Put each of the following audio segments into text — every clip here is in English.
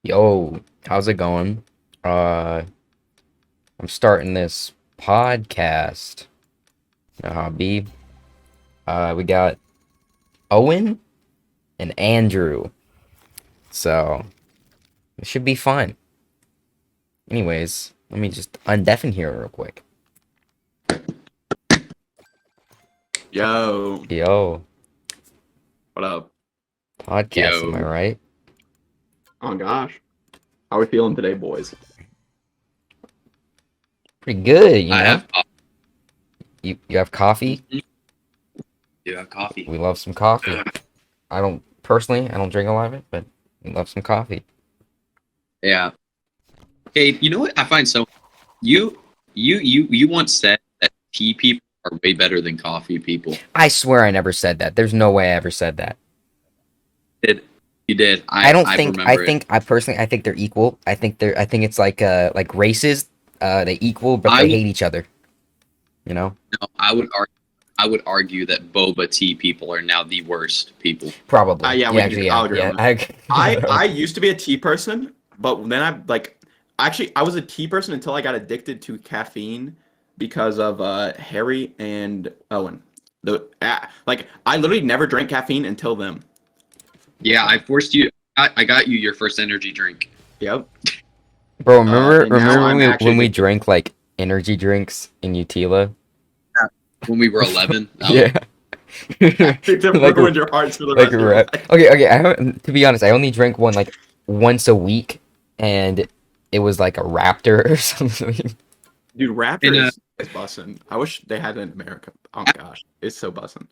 Yo, how's it going? Uh, I'm starting this podcast. You know how it be? We got Owen and Andrew, so it should be fun. Anyways, let me just undeafen here real quick. Yo, Yo, what up? podcast, am I Yo. right? Oh gosh, how we feeling today, boys? Pretty good, you I know? have You have coffee? do have coffee. We love some coffee. I don't drink a lot of it, but we love some coffee. Yeah. Hey, you know what I find so you once said that tea people are way better than coffee people. I swear I never said that. There's no way I ever said that. You did. I don't I think remember it. I personally I think they're equal. I think it's like races, they equal but I they would- hate each other. You know? No, I would argue that boba tea people are now the worst people. Probably. Yeah, I'll agree on I used to be a tea person, but then I was a tea person until I got addicted to caffeine because of Harry and Owen. I literally never drank caffeine until them. Yeah, I forced you. I got you your first energy drink. Yep. Bro, and now remember I'm actually when we addicted. drank like energy drinks in Utila? When we were 11. Yeah. It Like ruined your hearts for the like rest a of your rap. life. Okay, to be honest, I only drank one like once a week and it was like a Raptor or something. Dude, Raptor And, is bussin'. I wish they had it in America. Oh gosh, it's so bussin'.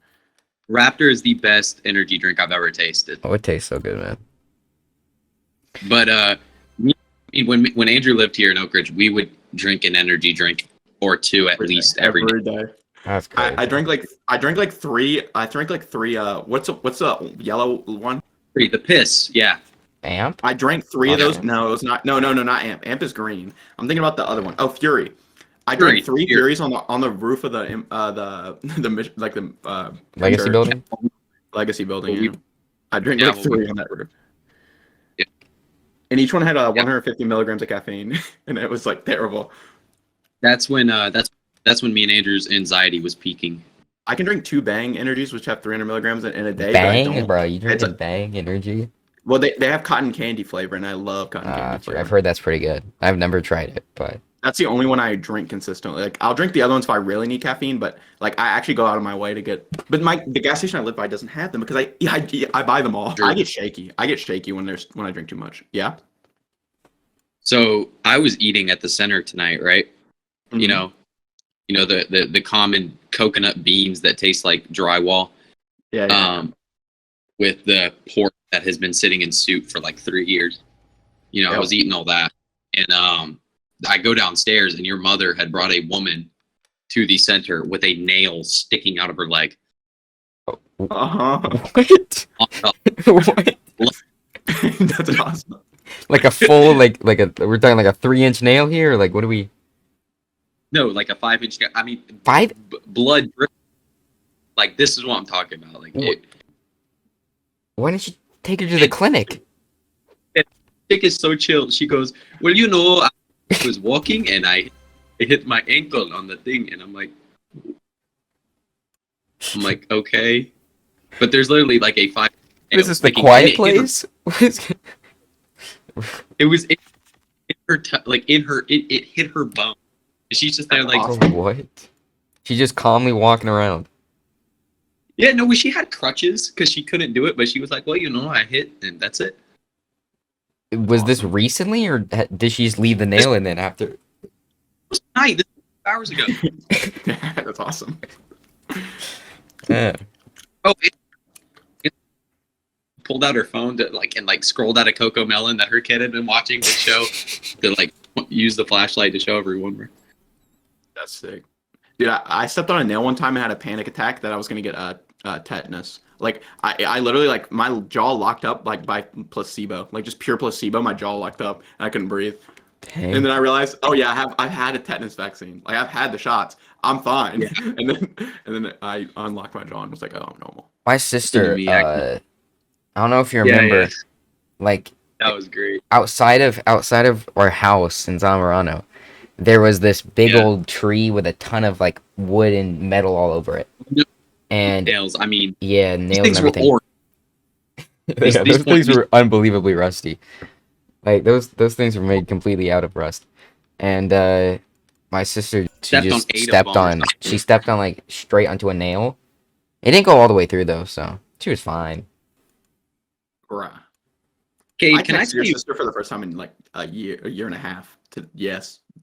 Raptor is the best energy drink I've ever tasted. Oh, it tastes so good, man. But when Andrew lived here in Oak Ridge, we would drink an energy drink or two at least every day. day. That's crazy. I drank like three. I drank like three. What's a yellow one? The piss, yeah. Amp? I drank three of Okay. those. No, it was not. No, not Amp. Amp is green. I'm thinking about the other one. Oh, Fury. I Fury, drank three Fury. Furies on the roof of the Legacy church. building? Legacy building. Well, we- Yeah. I drank Yeah, like well, we- three on that roof. Yeah. And each one had 150 milligrams of caffeine, and it was like terrible. That's when me and Andrew's anxiety was peaking. I can drink two Bang energies, which have 300 milligrams in a day. but I Bang, don't- bro. You It's drinking a- Bang energy? Well, they have cotton candy flavor, and I love cotton candy flavor. I've heard that's pretty good. I've never tried it, but That's the only one I drink consistently. Like I'll drink the other ones if I really need caffeine, but like I actually go out of my way to get. But the gas station I live by doesn't have them because I buy them all. Sure. I get shaky. I get shaky when I drink too much. Yeah. So I was eating at the center tonight, right? Mm-hmm. You know the common coconut beans that taste like drywall. Yeah. With the pork that has been sitting in soup for like 3 years. I Yep. was eating all that, and I go downstairs, and your mother had brought a woman to the center with a nail sticking out of her leg. Uh-huh. what? Uh, What? That's awesome. Like a full we're talking like a 3-inch nail here, or like what do we? No, like a 5-inch. I mean, 5? blood. Like this is what I'm talking about. Like Why didn't you take her to the clinic? chick is so chill. She goes, "Well, I was walking and I hit my ankle on the thing," and I'm like, okay, but there's literally like a 5. Is this the sticking- quiet and place? It was in her it hit her bone. And she's just there like, Awesome. What? She's just calmly walking around. yeah, no, she had crutches because she couldn't do it, but she was like, well, I hit and that's it. Was this recently, or did she just leave the nail in then after? It was night. This was 2 hours ago. That's awesome. Yeah. Oh, it pulled out her phone to scrolled out a Coco Melon that her kid had been watching to show to use the flashlight to show everyone. That's sick. Dude, I stepped on a nail one time and had a panic attack that I was gonna get tetanus. Like I literally like my jaw locked up like by placebo, like just pure placebo. My jaw locked up and I couldn't breathe. Dang. And then I realized, oh yeah, I've had a tetanus vaccine. Like I've had the shots. I'm fine. Yeah. And then I unlocked my jaw and was like, oh, I'm normal. My sister, Me, I don't know if you Yeah, remember, yeah. like That was great. outside of our house in Zamorano, there was this big Yeah. old tree with a ton of like wood and metal all over it. No. And Nails. I mean, yeah, these nails and things were everything. orange. Yeah, these those things ones- were unbelievably rusty. Like those things were made completely out of rust. And my sister, she Stepped on just 8 of stepped them or on. something. She stepped on like straight onto a nail. It didn't go all the way through though, so she was fine. Bruh. Okay, I can I texted tell your you? sister for the first time in like a year and a half.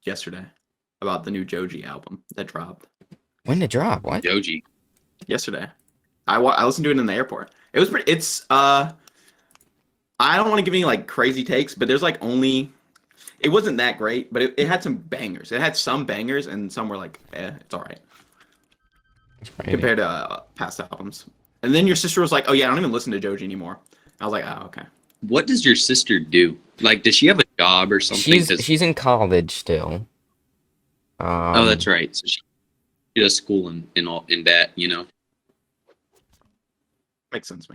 Yesterday, about the new Joji album that dropped When did it drop? What? Joji. yesterday. I listened to it in the airport. It was pretty. It's I don't want to give any like crazy takes, but there's like only. It wasn't that great, but it had some bangers. It had some bangers, and some were like, it's all right compared to past albums. And then your sister was like, "Oh yeah, I don't even listen to Joji anymore." I was like, "Oh okay." What does your sister do? Like, does she have a job or something? 'Cause- She's in college still. oh, that's right. So she does school in that, you know. Makes sense.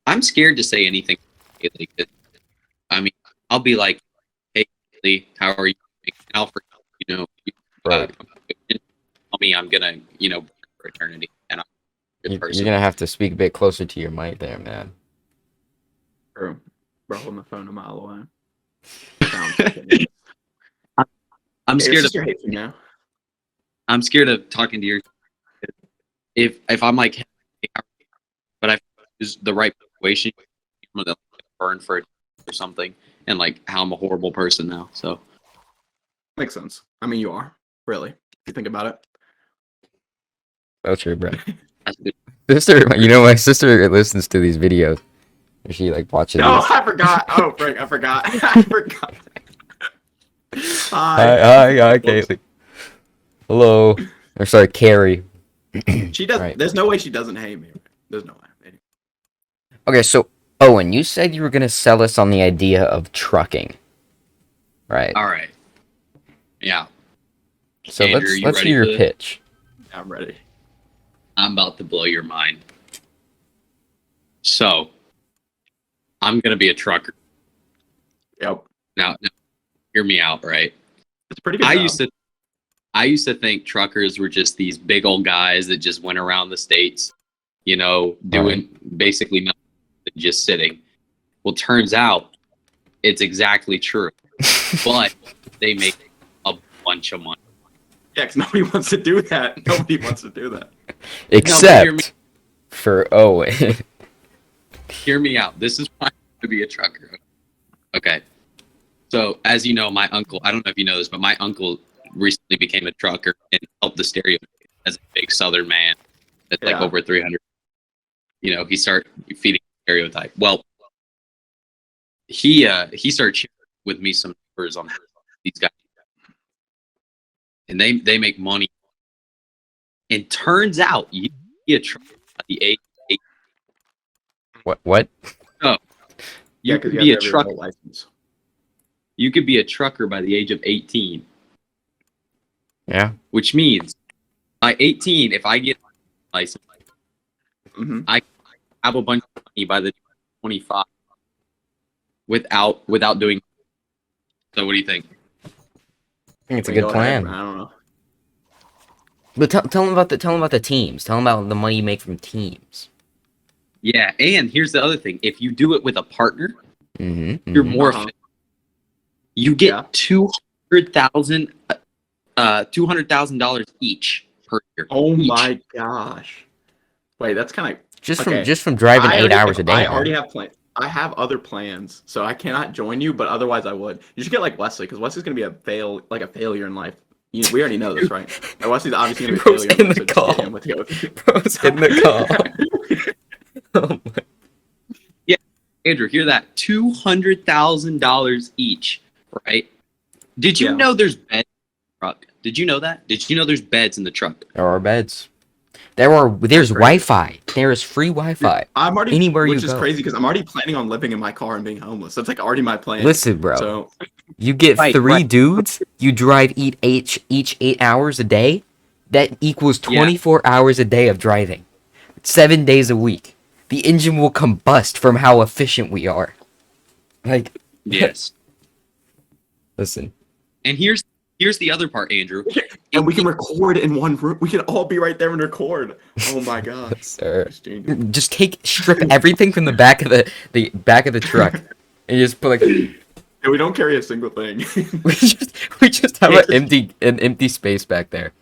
I'm scared to say anything lately. 'Cause, I mean, I'll be like, "Hey, Lee, how are you?" And I'll forget, you know, Right. tell me I'm gonna, you know, for eternity, and I'm a good You're person. gonna have to speak a bit closer to your mic there, man. True. Bro, holding the phone a mile away. Sounds like I'm your scared of sister hates you now. I'm scared of talking to your. If I'm like, hey, but I is the right situation, I'm gonna burn for it or something, and like how I'm a horrible person now. So Makes sense. I mean, you are really. If you think about it. That's true, bro. that's good. Sister, you know, my sister listens to these videos. She like watches No, these. I forgot. Oh, frick, I forgot. I forgot. Hi, Kaylee. Hello. Or sorry, Carrie. She does. Right. There's no way she doesn't hate me. There's no way. Okay, so Owen, you said you were gonna sell us on the idea of trucking, right? All right. Yeah, So Andrew, you let's ready hear for your this? pitch. I'm ready. I'm about to blow your mind. So I'm gonna be a trucker Yep. now. Hear me out, right? It's pretty good. I used to think truckers were just these big old guys that just went around the states, you know, doing basically nothing, just sitting. Well, turns out it's exactly true, but they make a bunch of money. Yeah, because nobody wants to do that. Nobody wants to do that. Except for Owen. Hear me out. This is why I'm to be a trucker. Okay. So, as you know, my uncle, I don't know if you know this, but my uncle recently became a trucker and helped the stereotype as a big Southern man that's like Yeah. over 300. You know, he started feeding the stereotype. Well, he started sharing with me some numbers on how these guys, and they make money. And turns out you can be a trucker at the age of 8. What? Yeah, You because could you be a have to have your trucker. whole license. You could be a trucker by the age of 18, Yeah. which means by 18, if I get a license, Mm-hmm. I have a bunch of money by the 25 without doing. So what do you think? I think it's a good plan. I don't know. But tell them about the teams. Tell them about the money you make from teams. Yeah, and here's the other thing: if you do it with a partner, Mm-hmm. you're more Uh-huh. efficient. You get Yeah. $200,000 each per year. Oh Each. my gosh. Wait, that's kind of. Just Okay. from driving 8 hours a day. I man. already have plans. I have other plans, so I cannot join you. But otherwise, I would. You should get like Wesley, because Wesley's gonna be a failure in life. We already know this, right? And Wesley's obviously gonna be a Bro's failure. in the so just call. get him with you. Bro's in the call. Oh my- Andrew, hear that? $200,000 each, right? Did you Yeah. know there's beds in the truck? Did you know that? Did you know there's beds in the truck? There are beds. There's Wi-Fi. There is free Wi-Fi. I'm already Anywhere you which is go. crazy because I'm already planning on living in my car and being homeless. That's like already my plan. Listen, bro. So You get Right, three right. dudes. You drive each 8 hours a day. That equals Yeah. 24 hours a day of driving. 7 days a week. the engine will combust from how efficient we are. Like, Yes. listen, And here's the other part, Andrew. And we can record in one room. We can all be right there and record. Oh my gosh. sir, It's dangerous. just strip everything from the back of the back of the truck, and just put like And we don't carry a single thing. we just have an empty space back there.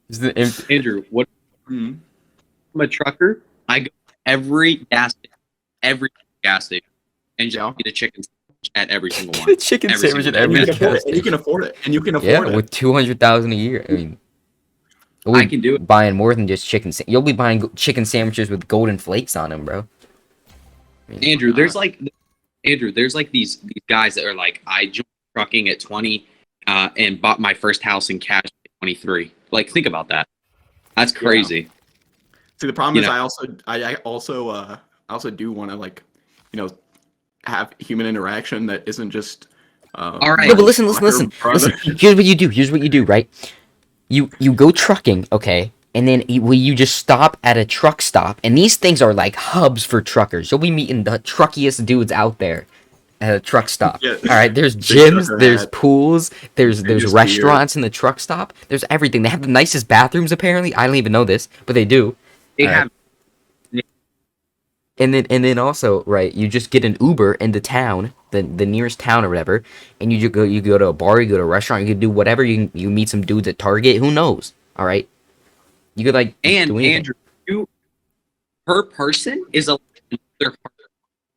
Just an empty, Andrew, what Mhm. I'm a trucker, I go every gas station, and just Yeah. get a chicken sandwich at every single one. Get a chicken Every sandwich at single every one. And you can afford gas it. And you can afford it. And you can afford yeah, it. with 200,000 a year. I mean, I can do it. Buying more than just chicken. You'll be buying chicken sandwiches with golden flakes on them, bro. I mean, Andrew, there's like these guys that are like, I joined trucking at 20 and bought my first house in cash at 23. Like, think about that. That's crazy. See, the problem You is know. I also do want to, like, have human interaction that isn't just. All right. No, but listen. brother. Here's what you do, right? You go trucking, okay, and then you just stop at a truck stop, and these things are like hubs for truckers. You'll be meeting the truckiest dudes out there at a truck stop. Yeah. All right, there's Big gyms, trucker there's hat. pools, there's just restaurants in the truck stop. There's everything. They have the nicest bathrooms apparently. I don't even know this, but they do. They All right. have And then also, right, you just get an Uber into town, the nearest town or whatever, and you go to a bar, you go to a restaurant, you can do whatever. You meet some dudes at Target. Who knows? All right, you could like and do anything. Andrew, you per person is a another.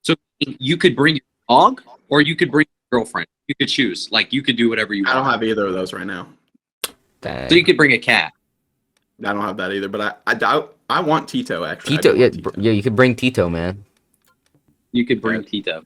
So you could bring your dog, or you could bring your girlfriend. You could choose. Like, you could do whatever you I want. don't have either of those right now. Dang. So you could bring a cat. I don't have that either. But I want Tito actually. I Tito, do yeah, want Tito. yeah, you could bring Tito, man. You could bring Tito.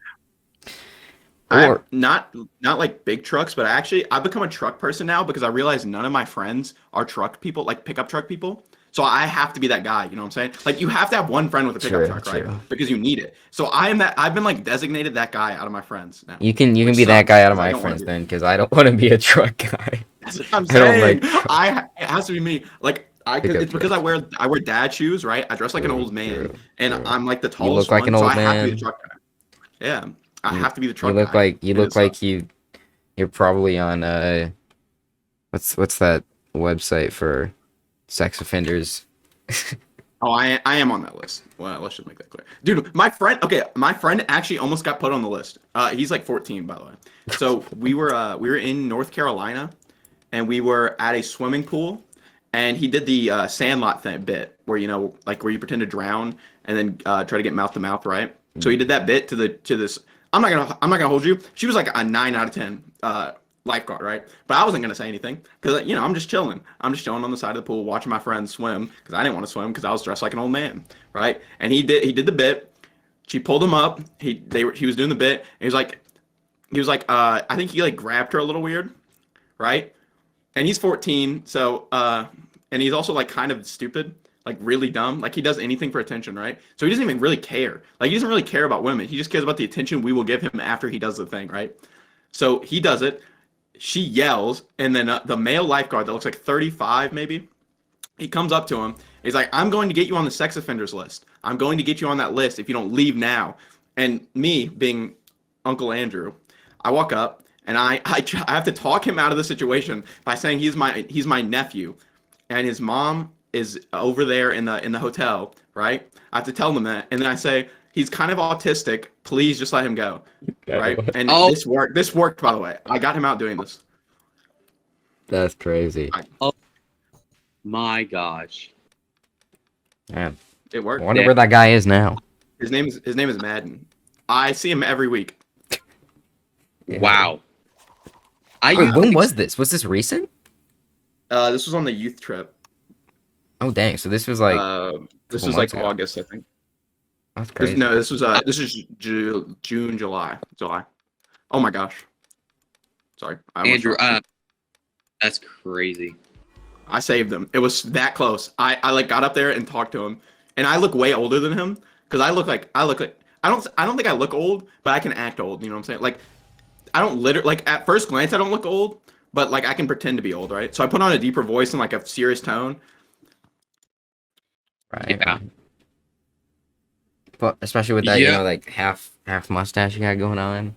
Or Not like big trucks, but I've become a truck person now because I realize none of my friends are truck people, like pickup truck people. So I have to be that guy, you know what I'm saying? Like, you have to have one friend with a pickup True, truck, right? true. Because you need it. So I've been like designated that guy out of my friends now. you can Which be that sucks, guy out of 'cause I my don't wanna friends be- then, because I don't want to be a truck guy. That's what I'm I don't saying. like It has to be me. Like, Pickup it's because I wear dad shoes, right? I dress like an True, old man, true, and true. I'm like the tallest look like one, an so old I have to be man. the truck guy. Yeah, I You- have to be the You truck look guy. like and it sucks. you're probably on what's that website for sex offenders? Oh, I am on that list. Well, let's just make that clear. Dude, my friend actually almost got put on the list. He's like 14, by the way. So we were in North Carolina, and we were at a swimming pool, and he did the Sandlot bit where, like, where you pretend to drown and then try to get mouth to mouth, right? So he did that bit to this. I'm not gonna hold you. She was like a 9 out of 10 lifeguard, right? But I wasn't gonna say anything because I'm just chilling. I'm just chilling on the side of the pool watching my friends swim because I didn't want to swim because I was dressed like an old man, right? And he did the bit. She pulled him up. He was doing the bit. And he was like I think he like grabbed her a little weird, right? And he's 14, so and he's also like kind of stupid, like really dumb. Like, he does anything for attention, right? So he doesn't even really care. Like, he doesn't really care about women. He just cares about the attention we will give him after he does the thing, right? So he does it. She yells, and then the male lifeguard that looks like 35 maybe, he comes up to him. He's like, "I'm going to get you on the sex offenders list. I'm going to get you on that list if you don't leave now." And me, being Uncle Andrew, I walk up and I have to talk him out of the situation by saying he's my nephew, and his mom is over there in the hotel, right? I have to tell them that, and then I say, "He's kind of autistic. Please just let him go." Right? And Oh. this worked. This worked, by the way. I got him out doing this. That's crazy. My gosh. Man, It I worked. wonder where that guy is now. His name is Madden. I see him every week. Yeah. Wow. I Wait, used when to- was this? Was this recent? This was on the youth trip. Oh dang! So this was like This couple was like months ago. August, I think. that's crazy. This is June, July. Oh my gosh. Sorry. I almost Andrew, dropped it. that's crazy. I saved him. It was that close. I like got up there and talked to him, and I look way older than him because I look like I don't think I look old, but I can act old. You know what I'm saying? Like, I don't like at first glance I don't look old, but like I can pretend to be old, right? So I put on a deeper voice and like a serious tone. Right. Yeah. especially with that, Yeah. like half mustache you got going on.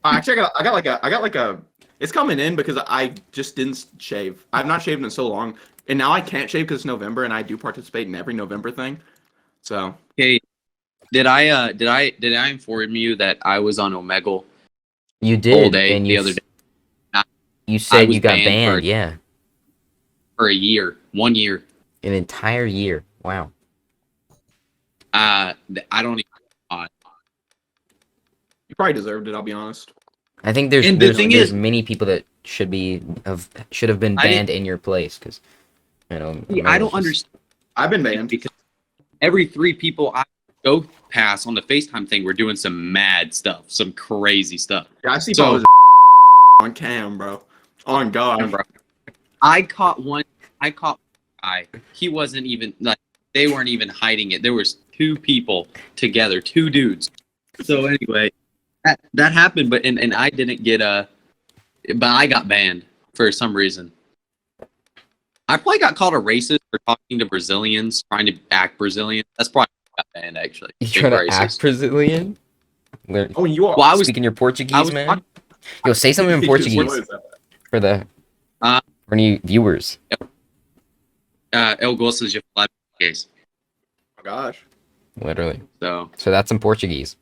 Actually, I got like a. It's coming in because I just didn't shave. I've not shaved in so long, and now I can't shave because it's November, and I do participate in every November thing. So Okay. Did I inform you that I was on Omegle You all did, day and the other day you said was you got banned banned. for- Yeah, for a year, 1 year? an entire year. Wow. I don't even. you probably deserved it. I'll be honest. I think there's And the there's, thing there's is- many people that should have been I didn't- banned in your place because I Omegle don't just- understand I've been banned. because every 3 people I go past on the FaceTime thing were doing some mad stuff, some crazy stuff. Yeah, I see So- photos on cam, bro. On God. Bro. I caught one guy. He wasn't even like they weren't even hiding it. There was 2 people together, 2 dudes. So anyway, that happened, but and I didn't get but I got banned for some reason. I probably got called a racist for talking to Brazilians, trying to act Brazilian. That's probably why I got banned actually. You Being trying to act Brazilian? Learn, Oh, you are. Well, I was speaking your Portuguese, I was man. talking- Yo, say something in What Portuguese is that? for the Uh, for any viewers. Eu gosto de falar português. Oh gosh. Literally. So So that's some Portuguese.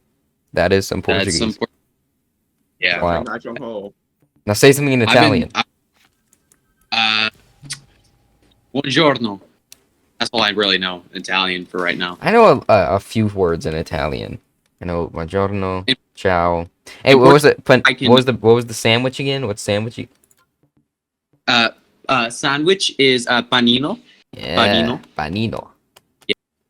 That is some that's Portuguese. some. Yeah. Wow. Not your hole. Now say something in Italian. Buongiorno. That's all I really know Italian for right now. I know a few words in Italian. I know buongiorno, In- ciao. Hey, what was it? I can- What was the sandwich again? What sandwich? Sandwich is panino. Yeah, Panino. panino.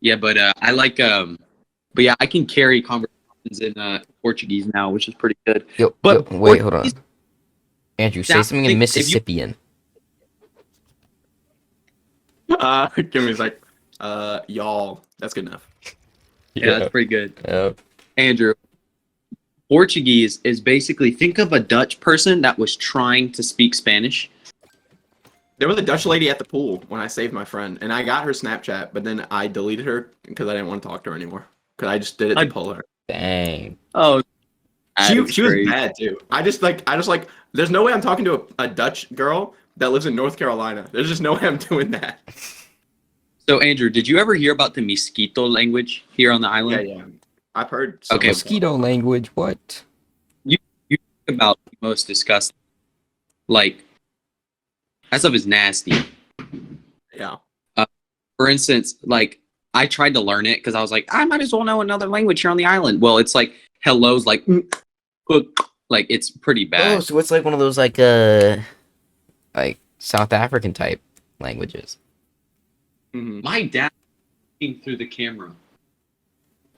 Yeah, but I like but yeah, I can carry conversations in Portuguese now, which is pretty good. Yo, But wait, hold on. Portuguese- Andrew, say That something thing- in if you- Mississippian. Kimmy's like, y'all. That's good enough. Yeah, that's pretty good. Yeah. Andrew, Portuguese is basically think of a Dutch person that was trying to speak Spanish. There was a Dutch lady at the pool when I saved my friend, and I got her Snapchat, but then I deleted her because I didn't want to talk to her anymore. Because I just did it to pull her. Dang. Oh, She was bad too. I just like. There's no way I'm talking to a Dutch girl that lives in North Carolina. There's just no way I'm doing that. So Andrew, did you ever hear about the Mosquito language here on the Yeah, island? yeah. I've heard. Okay. Mosquito language. What? About the most disgusting, like that stuff is nasty. Yeah. For instance, like I tried to learn it because I was like, I might as well know another language here on the island. Well, it's like hello's like, like it's pretty Oh, bad. so it's like one of those like South African type languages. Mhm. My dad is talking through the camera.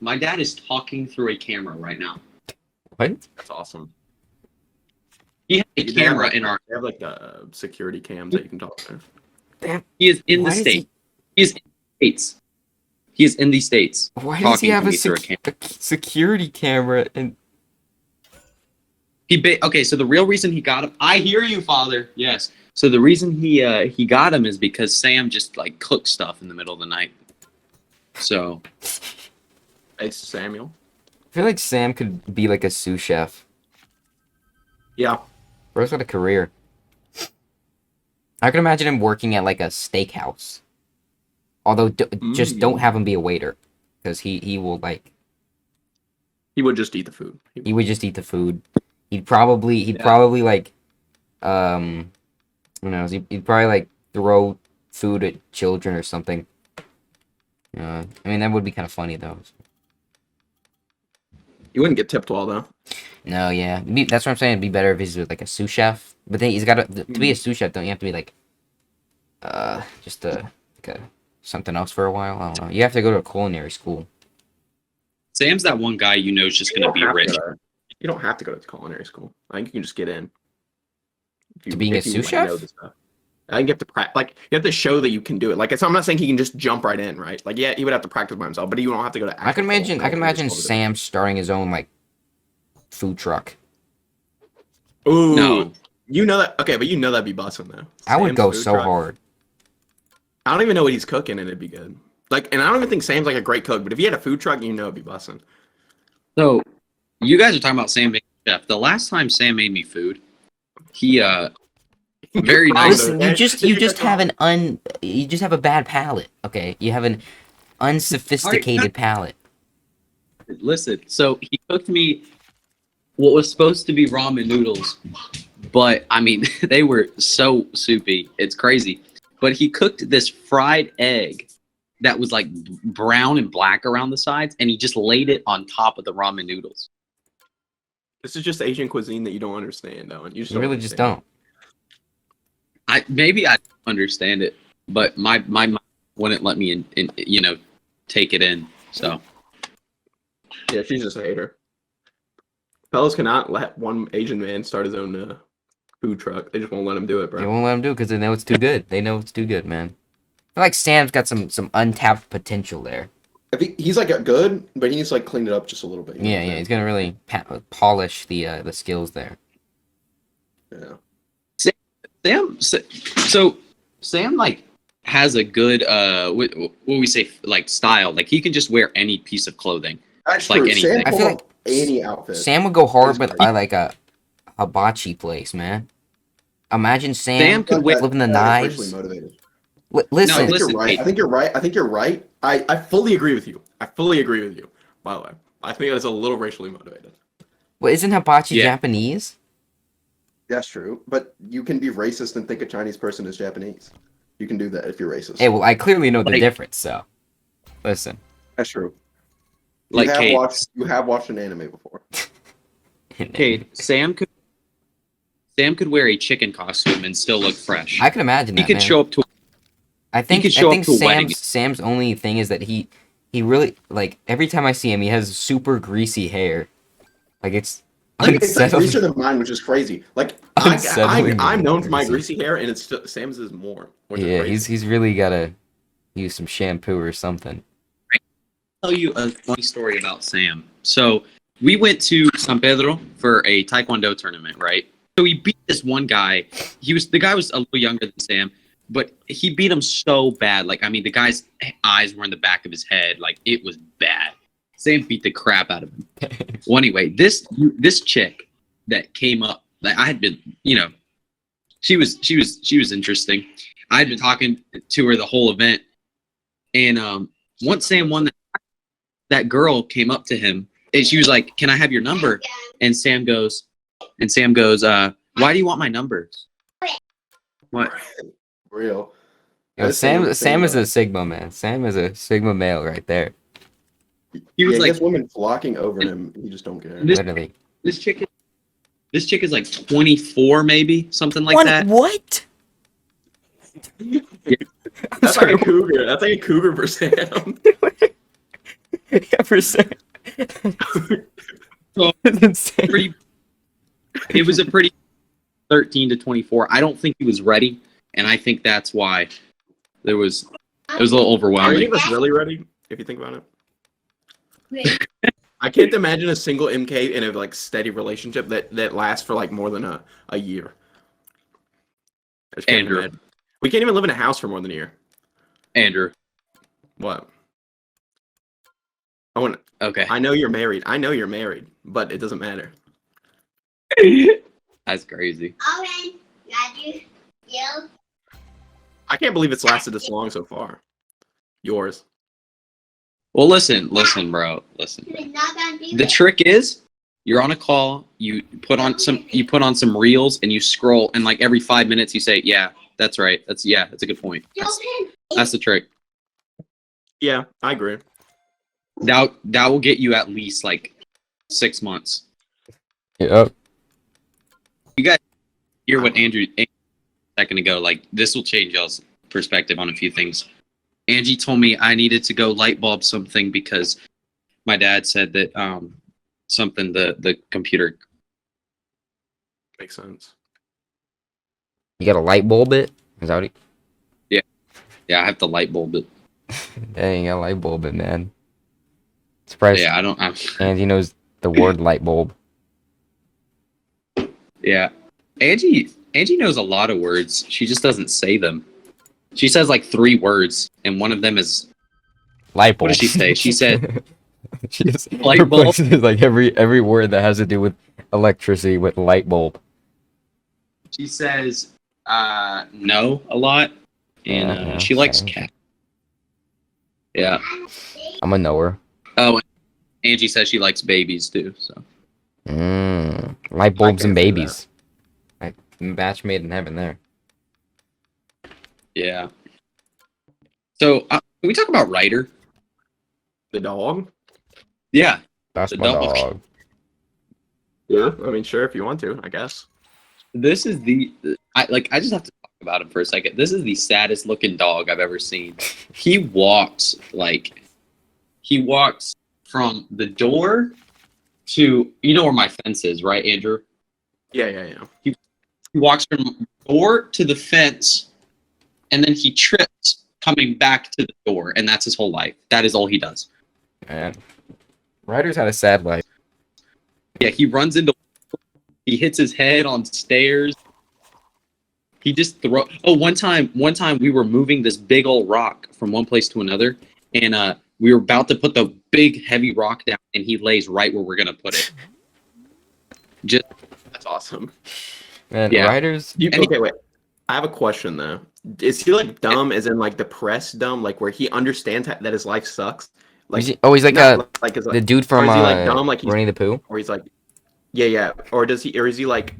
My dad is talking through a camera right now. What? That's awesome. He has a They have, camera like, in our. They have like security cams that you can talk to. He is in the Why does state. He is in the states. He is in the states. Why does he talking have to a, me through a security camera? And Okay, so the real reason he got him. I hear you, Father. Yes. So the reason he got him is because Sam just like cooked stuff in the middle of the night. So Hey, Samuel. I feel like Sam could be like a sous chef. Yeah. Bro's got a career. I can imagine him working at like a steakhouse. Although, just don't have him be a waiter, because he will like He would just eat the food. he would just eat the food. He'd probably like, who knows? He'd probably like throw food at children or something. I mean that would be kind of funny though. He wouldn't get tipped well though. No, yeah, that's what I'm saying. It'd be better if he's like a sous chef. But then he's got to be a sous chef. Don't you have to be like, just something else for a while? I don't know. You have to go to a culinary school. Sam's that one guy you know is just gonna be rich. You don't have to go to culinary school. I think you can just get in. To being a sous chef? I think you have to practice. Like you have to show that you can do it. Like so I'm not saying he can just jump right in, right? Like yeah, he would have to practice by himself, but you don't have to go to. I can culinary imagine school to do it. Sam starting his own like food truck. Ooh, No. You know that? Okay, but you know that'd be busting though. I would Sam's go food so truck. hard. I don't even know what he's cooking, and it'd be good. Like, and I don't even think Sam's like a great cook, but if he had a food truck, you know, it'd be busting. So, you guys are talking about Sam being a chef. The last time Sam made me food, he very nice. Listen, you just have you just have a bad palate. Okay, you have an unsophisticated palate. Listen, so he cooked me what was supposed to be ramen noodles, but I mean they were so soupy. It's crazy. But he cooked this fried egg that was like brown and black around the sides, and he just laid it on top of the ramen noodles. This is just Asian cuisine that you don't understand, though, and you just You really just don't. I understand it, but my mind wouldn't let me in take it in. So Yeah, she's just a hater. Fellas cannot let one Asian man start his own food truck. They just won't let him do it, They bro. won't let him do it because they know it's too good. They know it's too good, man. I feel like Sam's got some untapped potential there. I think he's like good, but he needs to like clean it up just a little bit. you know Yeah, what I'm yeah, he's gonna really polish the skills there. saying? Sam like has a good what we say like style. Like he can just wear any piece of clothing. That's Like true. anything. Sam I pull feel up any outfit. Sam would go hard That's with great. like a hibachi place, man. Imagine Sam Sam could wear. flipping the That is knives. racially motivated. Listen, I think listen, you're right. Pete. I think you're right. I think you're right. I fully agree with you. I fully agree with you. By the way, I think that's a little racially motivated. well, isn't hibachi Yeah. Japanese? That's true. But you can be racist and think a Chinese person is Japanese. You can do that if you're racist. Hey, well, I clearly know the Like- difference. So, listen. That's true. Like Kate. You have watched an anime before. Okay, Sam could wear a chicken costume and still look fresh. I can imagine He that. could man. show up to. I think could show up I think to a wedding. Sam's only thing is that he really like every time I see him, he has super greasy hair. Like it's Like, it's like unsettling. greasier than mine, which is crazy. Like Unsettling I'm known for my greasy. greasy hair, and it's still, Sam's is more. Which Yeah, is crazy. he's really gotta use some shampoo or something. Tell you a funny story about Sam. So we went to San Pedro for a Taekwondo tournament, right? So he beat this one guy. The guy was a little younger than Sam, but he beat him so bad. Like, I mean, the guy's eyes were in the back of his head. Like, it was bad. Sam beat the crap out of him. Well, anyway, this chick that came up, that I had been, she was interesting. I had been talking to her the whole event, and once Sam won, that girl came up to him and she was like, "Can I have your number?" And Sam goes, "Why do you want my number?" What? Real. Yo, That's Sam the Sam thing, is though. a Sigma man. Sam is a Sigma male right there. He was He like, gets women flocking over him. He just don't care. This- Literally. "This chick is like 24, maybe something like that." What? I'm That's sorry. like a cougar. That's like a cougar for Sam. Yeah, for Sam. So, It's insane. It was a pretty 13 to 24. I don't think he was ready, and I think that's why it was a little Are any overwhelming. of us really ready? If you think about it. I can't imagine a single MK in a like steady relationship that lasts for like more than a year. I just can't Andrew. imagine. We can't even live in a house for more than a year. Andrew, What? okay, I know you're married. But it doesn't matter. that's crazy. Owen, Raju, you. I can't believe it's lasted this long so far. Yours. Well, listen, bro, listen. He was not gonna do The it. trick is, you're on a call, you put on some reels, and you scroll, and like every 5 minutes you say, "Yeah, that's right. That's a good point." That's the trick. Yeah, I agree. That will get you at least like 6 months. Yep. Hear what Andrew a second ago, like this will change y'all's perspective on a few things. Angie told me I needed to go light bulb something because my dad said that something the computer. Makes sense. You got a light bulb it? Is that what he... Yeah, I have to light bulb it. Dang, a light bulb it, man. Surprised Yeah, I don't. Andy knows the word light bulb. Yeah, Angie knows a lot of words. She just doesn't say them. She says like 3 words, and one of them is Light bulb. What did she say? She said she just light bulb? replaces like every word that has to do with electricity with light bulb. She says no a lot, and Yeah, she likes same. cat. Yeah. I'm a knower. Oh, and Angie says she likes babies too. So Light bulbs and can't say babies. Like match made in heaven there. yeah. So can we talk about Ryder? The dog? Yeah. That's The my dog. dog. Yeah. I mean, sure, if you want to, I guess. This is I just have to talk about him for a second. This is the saddest looking dog I've ever seen. He walks from the door to where my fence is, right, Andrew? Yeah. He walks from door to the fence, and then he trips coming back to the door, and that's his whole life. That is all he does. Man, Ryder's had a sad life. Yeah, he runs into. He hits his head on stairs. He just throw. Oh, one time we were moving this big old rock from one place to another, and we were about to put the big heavy rock down, and he lays right where we're gonna put it. That's awesome. Man, Yeah. Ryder's. Okay, wait. I have a question though. Is he like dumb, as in like depressed dumb, like where he understands that his life sucks? Like, He's like like is the dude or from is he like dumb, like he's, Winnie the Pooh. or he's like, yeah, or is he like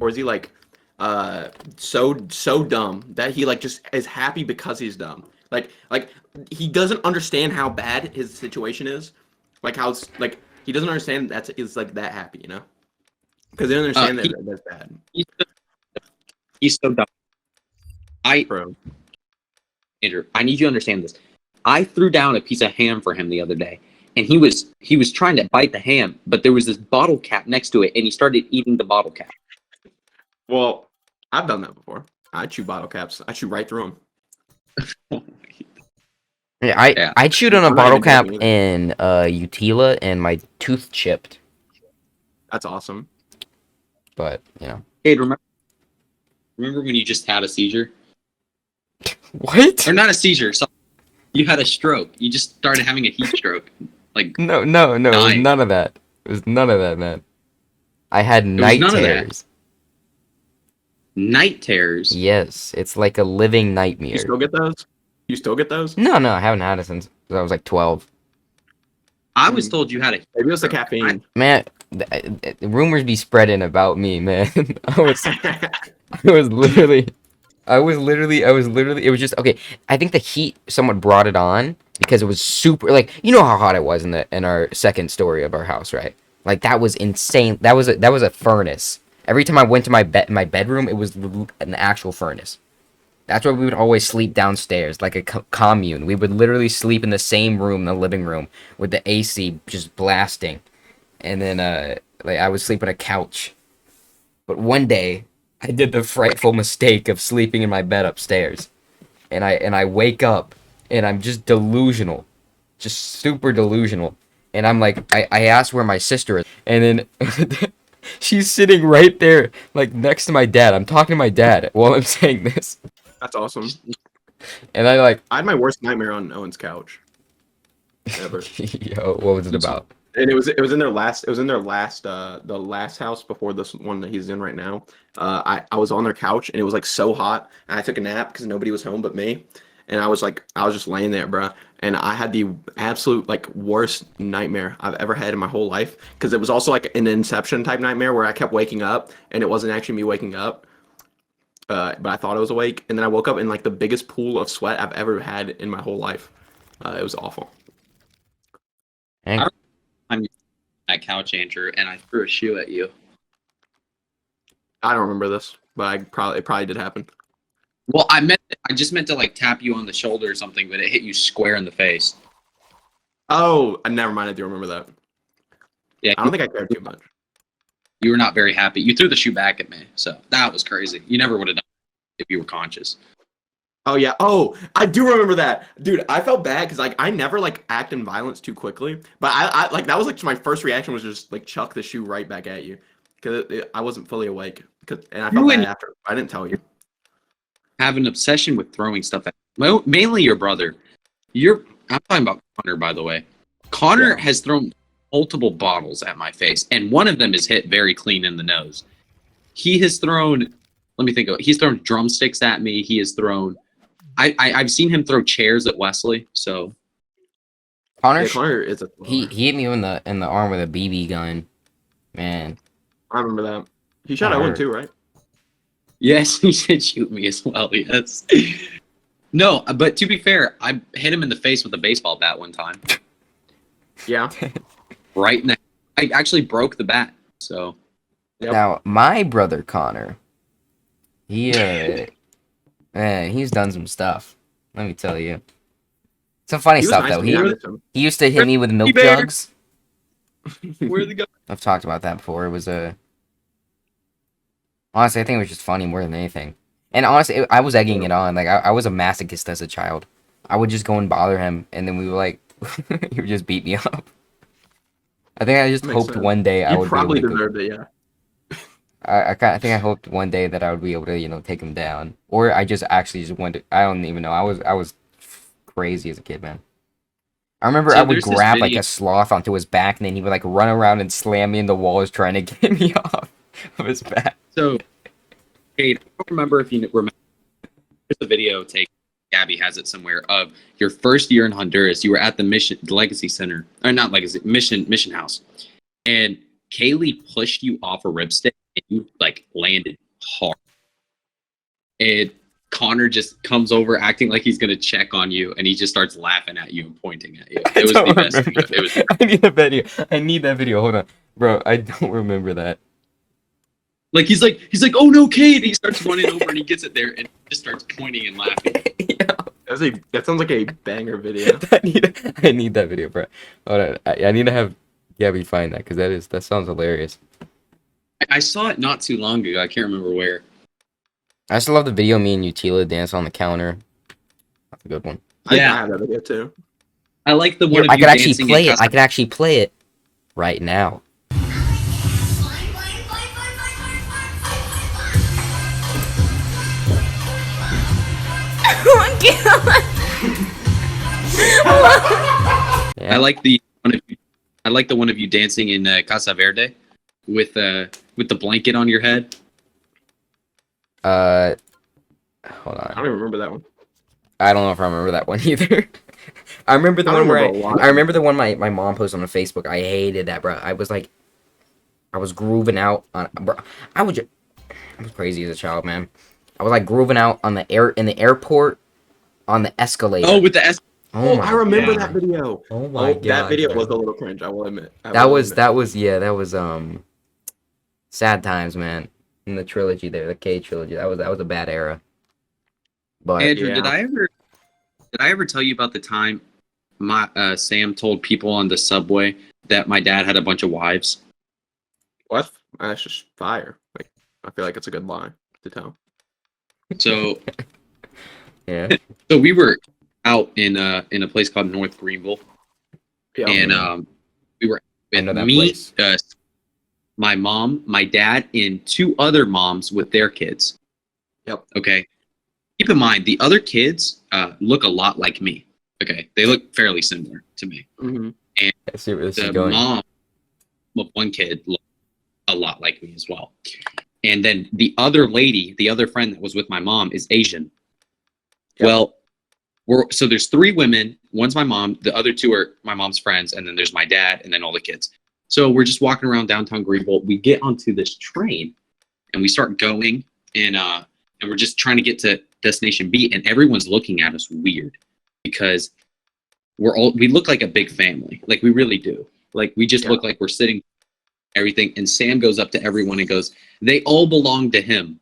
so dumb that he like just is happy because he's dumb? Like he doesn't understand how bad his situation is, like how it's like he doesn't understand is like that happy, you know? Because they don't understand that that's bad. He's so dumb. Bro. Andrew, I need you to understand this. I threw down a piece of ham for him the other day, and he was trying to bite the ham, but there was this bottle cap next to it, and he started eating the bottle cap. Well, I've done that before. I chew bottle caps. I chew right through them. Yeah, I chewed on a I'm not bottle even cap joking in Utila and my tooth chipped. That's awesome. But you know. Hey, remember when you just had a seizure? What? Or not a seizure, so you had a stroke. You just started having a heat stroke. Like, No. It was Dying. none of that. It was none of that, man. I had night none of that. terrors. night terrors. Yes, it's like a living You nightmare. still get those? You still get those? No, I haven't had it since I was like 12. I was told you had a Maybe it was the caffeine. Man, rumors be spreading about me, man. I was literally, it was just, okay, I think the heat somewhat brought it on because it was super, like, you know how hot it was in our second story of our house, right? Like, that was insane. That was a furnace. Every time I went to my bedroom, it was an actual furnace. That's why we would always sleep downstairs, like a commune. We would literally sleep in the same room, the living room, with the AC just blasting. And then, like, I would sleep on a couch. But one day, I did the frightful mistake of sleeping in my bed upstairs. And I wake up, and I'm just delusional. Just super delusional. And I'm like, I asked where my sister is. And then she's sitting right there, like, next to my dad. I'm talking to my dad while I'm saying this. That's awesome. And I had my worst nightmare on Owen's couch ever. yo, what was it about? And it was in their last the last house before this one that he's in right now. I was on their couch and it was like so hot and I took a nap because nobody was home but me. And I was just laying there, bro. And I had the absolute like worst nightmare I've ever had in my whole life because it was also like an Inception type nightmare where I kept waking up and it wasn't actually me waking up. But I thought I was awake, and then I woke up in like the biggest pool of sweat I've ever had in my whole life. It was awful. And that couch, Andrew, and I threw a shoe at you. I don't remember this, but it probably did happen. Well, I just meant to like tap you on the shoulder or something, but it hit you square in the face. Oh, never mind. I do remember that. Yeah, I don't think I cared too much. you were not very happy. You threw the shoe back at me, so that was crazy. You never would have done it if you were conscious. Oh yeah. Oh, I do remember that, dude. I felt bad because like I never like act in violence too quickly, but I like that was like my first reaction was just like chuck the shoe right back at you because I wasn't fully awake and I felt bad after. I didn't tell you. Have an obsession with throwing stuff at mainly your brother. I'm talking about Connor, by the way. Connor Yeah. has thrown multiple bottles at my face, and one of them is hit very clean in the nose. He has thrown. Let me think of it. He's thrown drumsticks at me. He has thrown. I've seen him throw chairs at Wesley. So Connor, Yeah, Connor is a. he hit me in the arm with a BB gun. Man, I remember that. He shot That Owen hurt. too, right? yes, he did shoot me as well. Yes. No, but to be fair, I hit him in the face with a baseball bat one time. Yeah. Right in the. I actually broke the bat. So Yep. now my brother Connor, he man, he's done some stuff. Let me tell you, some funny He was stuff nice though. to me. I miss him. He used to hit me with milk Bear. jugs. where the go? I've talked about that before. It was honestly, I think it was just funny more than anything. And honestly, I was egging it on. Like I was a masochist as a child. I would just go and bother him, and then we would like he would just beat me up. I think I just Makes hoped sense. one day I You would probably be able to deserved it, yeah. I think I hoped one day that I would be able to take him down, or I just actually just wanted. I don't even know. I was crazy as a kid, man. I remember So I would there's this grab like video- a sloth onto his back, and then he would like run around and slam me in the walls trying to get me off of his back. So, Kate, I don't remember if you remember. There's a video take. Gabby has it somewhere of your first year in Honduras. You were at the Legacy Center, or not Legacy Mission House, and Kaylee pushed you off a ripstick, and you like landed hard. And Connor just comes over acting like he's gonna check on you, and he just starts laughing at you and pointing at you. It was the best. It was I need a video. I need that video. Hold on, bro. I don't remember that. like he's like, oh no, Kate! And he starts running over and he gets it there and just starts pointing and laughing. That sounds like a banger video. I need that video, bro. Hold on. I need to have Gabby find that because that sounds hilarious. I saw it not too long ago. I can't remember where. I just love the video me and Utila dance on the counter. That's a good one. Yeah. I have that video too. I like the one of I you could actually dancing play in it. I could actually play it right now. Yeah. I like the one of you. I like the one of you dancing in Casa Verde with the blanket on your head. Hold I on. don't even remember that one. I don't know if I remember that one either. I remember the I one where remember a lot. I remember the one my mom posted on Facebook. I hated that, bro. I was grooving out on, bro. I was crazy as a child, man. I was like grooving out on in the airport on the escalator. Oh, with the S. Oh my I remember God. that video. Oh my God. That video bro. was a little cringe. I will admit. That was sad times, man. In the trilogy there, the K trilogy. That was a bad era. But Andrew, Yeah. did I ever tell you about the time my Sam told people on the subway that my dad had a bunch of wives? What? That's just fire. Like, I feel like it's a good lie to tell. So yeah. so we were out in a place called North Greenville, Yeah. and we were I with know that me, place. my mom, my dad, and two other moms with their kids. Yep. Okay. Keep in mind the other kids look a lot like me. Okay, they look fairly similar to me. Mhm. I see where this is The going. mom of one kid looked a lot like me as well. And then the other lady, the other friend that was with my mom is Asian. Yeah. Well, so there's three women. One's my mom. The other two are my mom's friends. And then there's my dad and then all the kids. So we're just walking around downtown Greenville. We get onto this train and we start going and we're just trying to get to Destination B. And everyone's looking at us weird because we look like a big family. Like we really do. Like we just look like we're sitting everything. And Sam goes up to everyone and goes, "They all belong to him."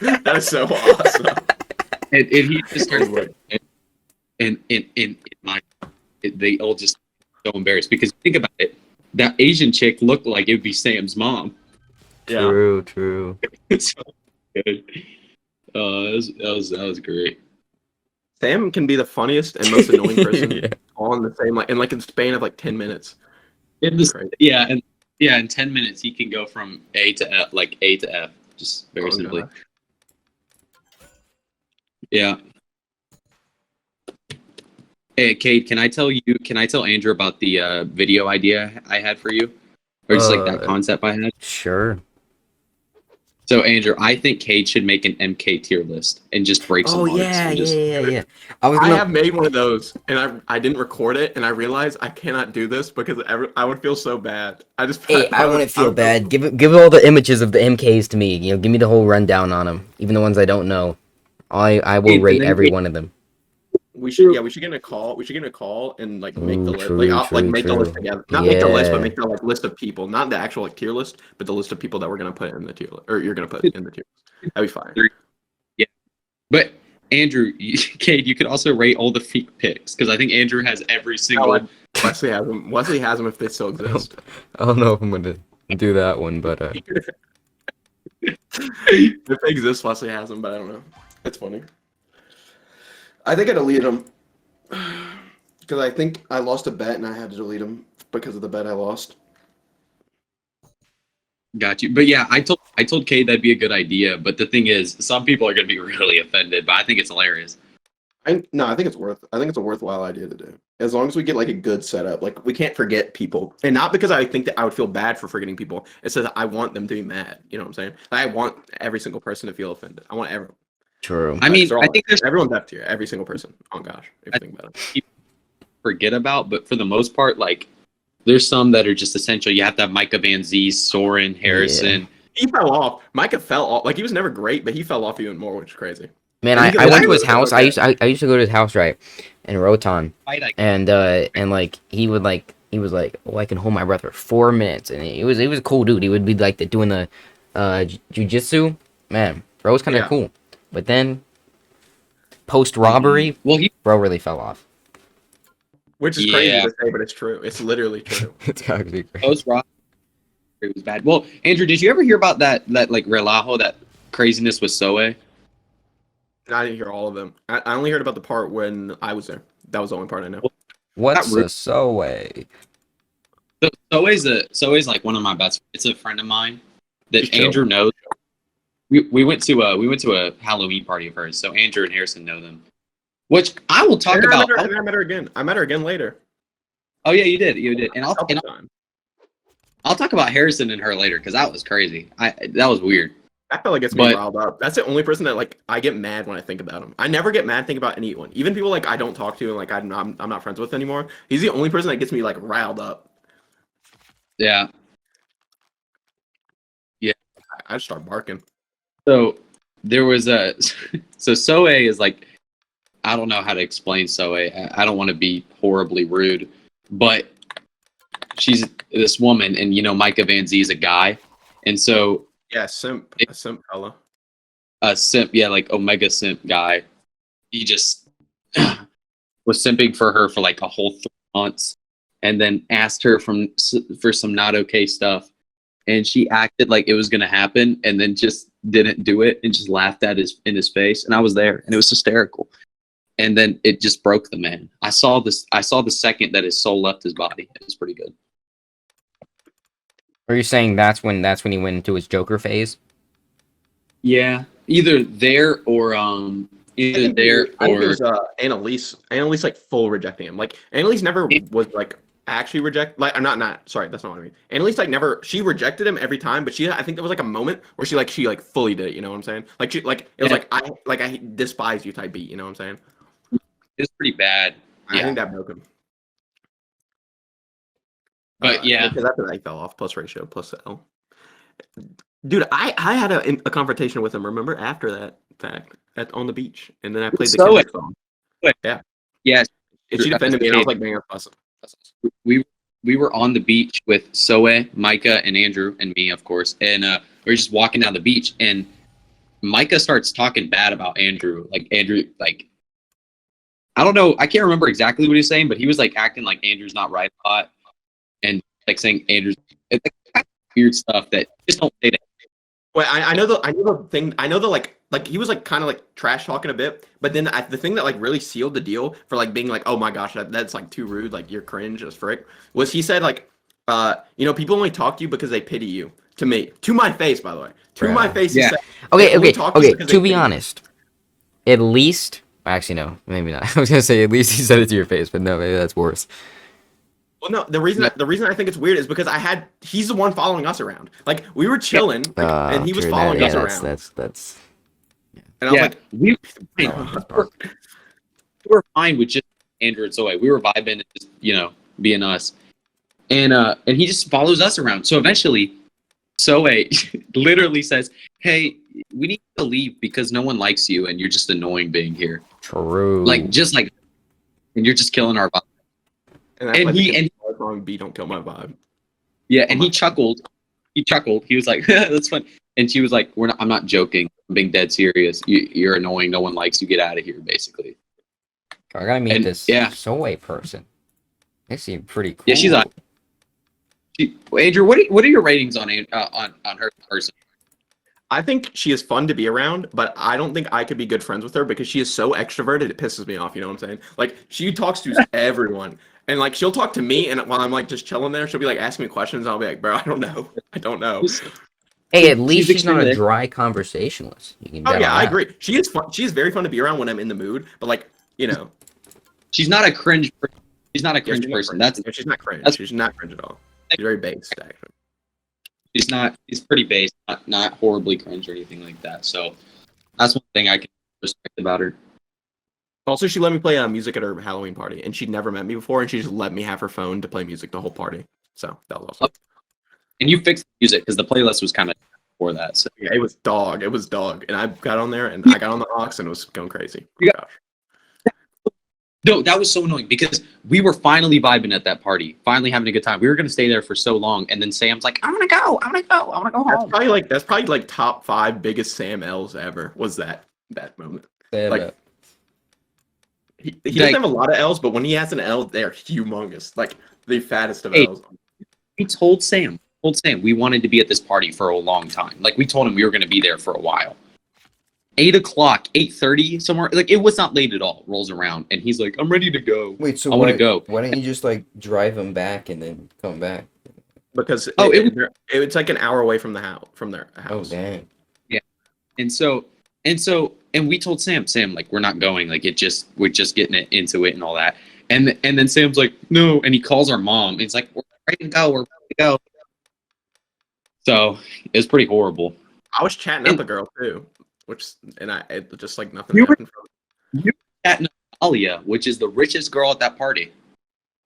That is so awesome. And he just started they all just so embarrassed because think about it, that Asian chick looked like it would be Sam's mom. Yeah. True. It's so good. That was great. Sam can be the funniest and most annoying person Yeah. all in the same in span of like 10 minutes. In this, Crazy. in 10 minutes he can go from A to F, just very Oh, simply. gosh. Yeah. Hey, Kate, can I tell you? Can I tell Andrew about the video idea I had for you, or just like that concept I had? Sure. So, Andrew, I think Cade should make an MK tier list and just break some Oh hearts. yeah, and just, yeah. I was I gonna. have made one of those, and I didn't record it, and I realized I cannot do this because I would feel so bad. Hey, I wouldn't feel would bad. Give all the images of the MKs to me. You know, give me the whole rundown on them, even the ones I don't know. I will And rate then every we- one of them. We should get in a call. We should get in a call and like make the Ooh, list. true, Like I'll like true, make the list true. together. Not make the list, but Yeah. make the like list of people. Not the actual like tier list, but the list of people that we're gonna put in the tier list, or you're gonna put in the tier list. That'd be fine. But Andrew, Cade, you could also rate all the feet picks because I think Andrew has every single. like- Wesley has them. Wesley has them if they still exist. I don't know if I'm gonna do that one, but If they exist, Wesley has them, but I don't know. It's funny. I think I deleted them because I think I lost a bet and I had to delete them because of the bet I lost. Got you. But yeah, I told Cade that'd be a good idea. But the thing is, some people are gonna be really offended. But I think it's hilarious. I think it's a worthwhile idea to do. As long as we get like a good setup, like we can't forget people, and not because I think that I would feel bad for forgetting people. It's that I want them to be mad. You know what I'm saying? I want every single person to feel offended. I want everyone. true. I mean, They're all- I think there's everyone's F tier. Every single person. Oh gosh, if you think about it. forget about, but for the most part, like there's some that are just essential. You have to have Micah Van Zee, Soren, Harrison. He fell off. Micah fell off. Like he was never great, but he fell off even more, which is crazy. Man, And you I can- went to his okay. house. I used to go to his house, right, in Roton, Fight, I- and like he was like, oh, I can hold my breath for 4 minutes, and he was a cool dude. He would be like doing the jujitsu. Man, bro was kind of Yeah. cool. But then post robbery, Well, he bro really fell off. Which is Yeah. crazy to say, but it's true. It's literally true. It's actually great. post rock. It was bad. Well, Andrew, did you ever hear about that like Relajo, that craziness with Soe? I didn't hear all of them. I only heard about the part when I was there. That was the only part I know. What's rude. a Soe? So Soe's like one of my best. It's a friend of mine that He's chill. Andrew knows. We went to a Halloween party of hers, so Andrew and Harrison know them. Which I will talk And I about. met her- and I met her again. I met her again later. Oh yeah, you did, and A couple times. I'll talk about Harrison and her later because that was crazy. That was weird. That felt like gets me riled up. That's the only person that like I get mad when I think about him. I never get mad thinking about anyone, even people like I don't talk to and like I'm not friends with anymore. He's the only person that gets me like riled up. Yeah. I just start barking. So there was a so Soe is like, I don't know how to explain Soe. I don't want to be horribly rude, but she's this woman, and you know Micah Van Zee is a guy, and so Yeah, a simp fella. a simp, yeah, like Omega simp guy. He just was simping for her for like a whole 3 months, and then asked her for some not okay stuff, and she acted like it was gonna happen, and then just didn't do it, and just laughed at in his face, and I was there, and it was hysterical. And then it just broke the man. I saw the second that his soul left his body. It was pretty good. Are you saying that's when he went into his Joker phase? Yeah, either there or I think there's Annalise. Annalise like full rejecting him. Like Annalise never was like actually reject. Like I'm not. Sorry, that's not what I mean. Annalise like never. She rejected him every time, but I think there was like a moment where she fully did it. You know what I'm saying? Like she like it was like I despise you type beat. You know what I'm saying? it was pretty bad. I Yeah. think that broke him. But yeah, because after that he fell off. Plus ratio, plus L. Dude, I had a confrontation with him. Remember after that fact on the beach, and then I played the So Kendrick song. yeah. And she defended me, and I was like, "Man, that's awesome." We were on the beach with Soe, Micah, and Andrew, and me, of course. And we were just walking down the beach, and Micah starts talking bad about Andrew. Like Andrew, like I don't know, I can't remember exactly what he's saying, but he was like acting like Andrew's not right a lot, and like saying Andrew's it's like weird stuff that just don't say that. Well, I know the thing. I know the like he was like kind of like trash talking a bit, but then the thing that like really sealed the deal for like being like, oh my gosh, that's like too rude, like you're cringe as frick, was he said like, people only talk to you because they pity you. To me, to my face, by the way, to Bruh. my face. Yeah. He said, Okay, they only talk to you because they To be pity you. honest, at least Actually, no, maybe not. I was gonna say at least he said it to your face, but no, maybe that's worse. Well, no, the reason I think it's weird is because he's the one following us around. Like we were chilling, and he was True, following us that's, around. That's. And I was Yeah, like, we oh, were fine with just Andrew and Zoe. We were vibing and just, being us. And he just follows us around. So eventually, Zoe literally says, "Hey, we need to leave because no one likes you and you're just annoying being here." True. And you're just killing our vibe. and that's And why he- the and- song "B Don't Kill My Vibe." Yeah, and he chuckled. He chuckled. He was like, "That's fun." And she was like, I'm not joking. I'm being dead serious. You're annoying. No one likes you. Get out of here, basically." I gotta meet and- this yeah. Zoe person. They seem pretty cool. Yeah, she's on. Andrew, what are your ratings on her person? I think she is fun to be around, but I don't think I could be good friends with her because she is so extroverted. It pisses me off. You know what I'm saying? Like she talks to everyone, and like she'll talk to me, and while I'm like just chilling there, she'll be like asking me questions. And I'll be like, "Bro, I don't know. I don't know." Hey, at least she's not a extremely- dry conversationalist. You can Oh bet yeah, on I that. agree. She is fun. She is very fun to be around when I'm in the mood. But like She's not a cringe. She's not a yeah, cringe she's not person. cringe. That's Yeah, she's not cringe. that's- She's not cringe at all. She's very based, actually. she's not. She's pretty base, not horribly cringe or anything like that. So that's one thing I can respect about her. Also, she let me play music at her Halloween party, and she'd never met me before, and she just let me have her phone to play music the whole party. So that was awesome. And you fixed the music because the playlist was kind of before that. So Yeah, it was dog. It was dog. And I got on there, and I got on the aux, and it was going crazy. Oh, Yeah. gosh. no, that was so annoying because we were finally vibing at that party, finally having a good time. We were gonna stay there for so long, and then Sam's like, "I want to go. I want to go. I want to go home." That's probably like top 5 biggest Sam L's ever. Was that moment? Yeah, Like, but- He doesn't have a lot of L's, but when he has an L, they're humongous. Like the fattest of Hey. L's. We told Sam we wanted to be at this party for a long time. Like we told him we were going to be there for a while. 8:00, 8:30, somewhere. Like it was not late at all. Rolls around and he's like, "I'm ready to go." Wait, so I wanna go. Why don't you just like drive him back and then come back? Because Oh, it's like an hour away from their Oh house. dang! And we told Sam, like we're not going. Like we're just getting into it and all that. And then Sam's like, "No," and he calls our mom. And it's like, "We're ready to go. We're ready to go." So it was pretty horrible. I was chatting up a girl too, it just like nothing You were- happened from it. At Natalia, which is the richest girl at that party.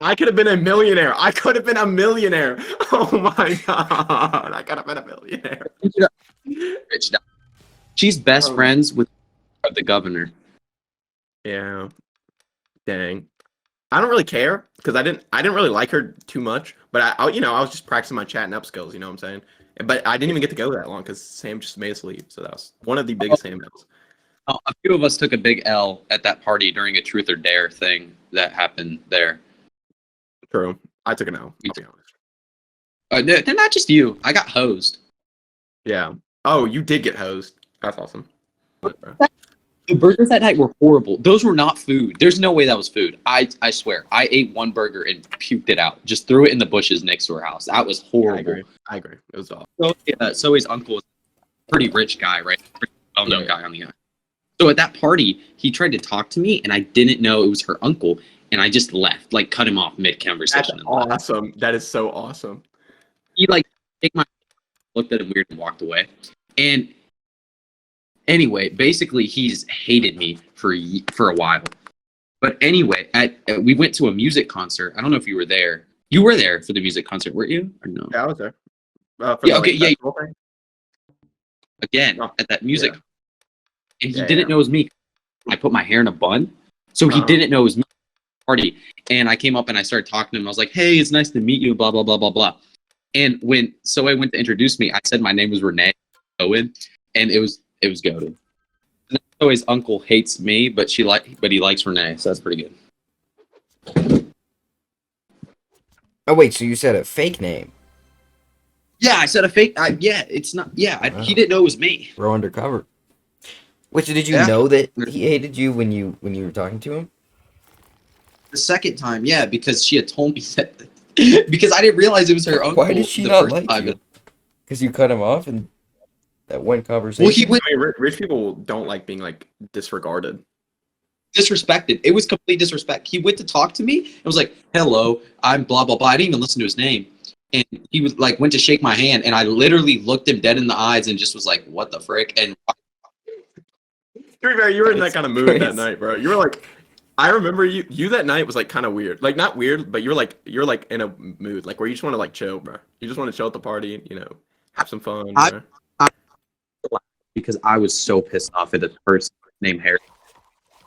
I could have been a millionaire. I could have been a millionaire. Oh my god. I could have been a millionaire. Rich. She's best Oh. friends with the governor. Yeah. Dang. I don't really care because I didn't really like her too much, but I was just practicing my chatting up skills, you know what I'm saying? But I didn't even get to go that long because Sam just made us leave. So that was one of the biggest Sam L's. A few of us took a big L at that party during a truth or dare thing that happened there. True. I took an L, I'll be honest. They're not just you. I got hosed. Yeah. Oh, you did get hosed. That's awesome. The burgers that night were horrible. Those were not food. There's no way that was food. I swear. I ate one burger and puked it out. Just threw it in the bushes next to our house. That was horrible. I agree. It was awful. So his uncle is a pretty rich guy, right? Pretty well-known Yeah. guy on the island. So at that party, he tried to talk to me, and I didn't know it was her uncle, and I just left, like cut him off That's mid-conversation. and left. awesome. That is so awesome. He like looked at him weird and walked away. And anyway, basically, he's hated me for a while. But anyway, we went to a music concert. I don't know if you were there. You were there for the music concert, weren't you? Or no? Yeah, I was there. Yeah, okay, yeah. festival thing? Again Oh, at that music, yeah. and he Yeah, didn't know it was me. I put my hair in a bun, so he Uh-huh. didn't know it was me. Party, and I came up and I started talking to him. I was like, "Hey, it's nice to meet you." Blah blah blah blah blah. And when Zoe went to introduce me, I said my name was Renee Owen, and it was goated. Zoe's uncle hates me, but he likes Renee, so that's pretty good. Oh wait, so you said a fake name? Yeah, I said a fake. Yeah, it's not. Yeah, he didn't know it was me. We're undercover. Which did you Yeah. know that he hated you when you were talking to him? The second time, yeah, because she had told me that. Because I didn't realize it was her uncle. Why did she the not first like time. you? Because you cut him off in that one conversation. Well, he went. I mean, rich people don't like being like disregarded. disrespected. It was complete disrespect. He went to talk to me and was like, "Hello, I'm blah blah blah." I didn't even listen to his name, and he was like, went to shake my hand, and I literally looked him dead in the eyes and just was like, "What the frick?" And To be fair, you were in that It's kind of mood that crazy. night, bro. You were like, I remember you that night was like kind of weird. Like not weird, but you're like in a mood like where you just want to like chill, bro. You just want to chill at the party, have some fun, I- bro. because I was so pissed off at a person named Harry.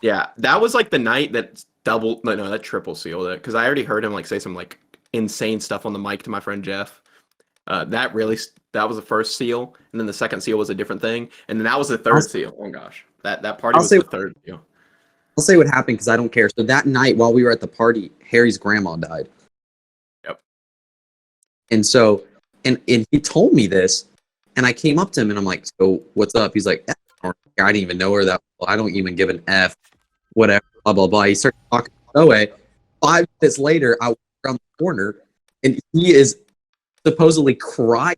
Yeah, that was like the night that that triple sealed it because I already heard him like say some like insane stuff on the mic to my friend Jeff. That was the first seal, and then the second seal was a different thing, and then that was the third seal. Oh gosh, that party I'll was say- the third seal. I'll say what happened because I don't care. So that night while we were at the party, Harry's grandma died. Yep. And so, and he told me this, and I came up to him and I'm like, "So what's up?" He's like, I didn't even know her that well. I don't even give an F, whatever, blah blah blah. He started talking no way. 5 minutes later, I walk around the corner, and he is supposedly crying,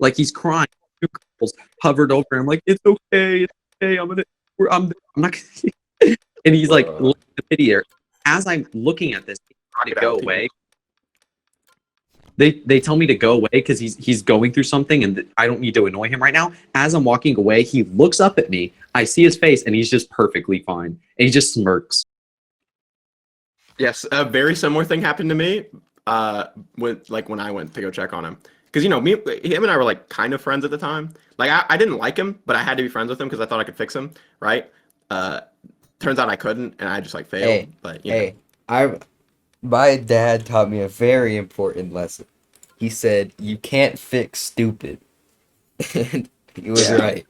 like he's crying. 2 girls hovered over him, like it's okay, I'm not gonna. And he's like, look at the video. As I'm looking at this, to go away. They tell me to go away because he's going through something and I don't need to annoy him right now. As I'm walking away, he looks up at me. I see his face and he's just perfectly fine. And he just smirks. Yes, a very similar thing happened to me. When I went to go check on him, because him and I were like kind of friends at the time. Like I didn't like him, but I had to be friends with him because I thought I could fix him. Right? Turns out I couldn't, and I just like failed. Hey, but my dad taught me a very important lesson. He said, "You can't fix stupid," and he was right.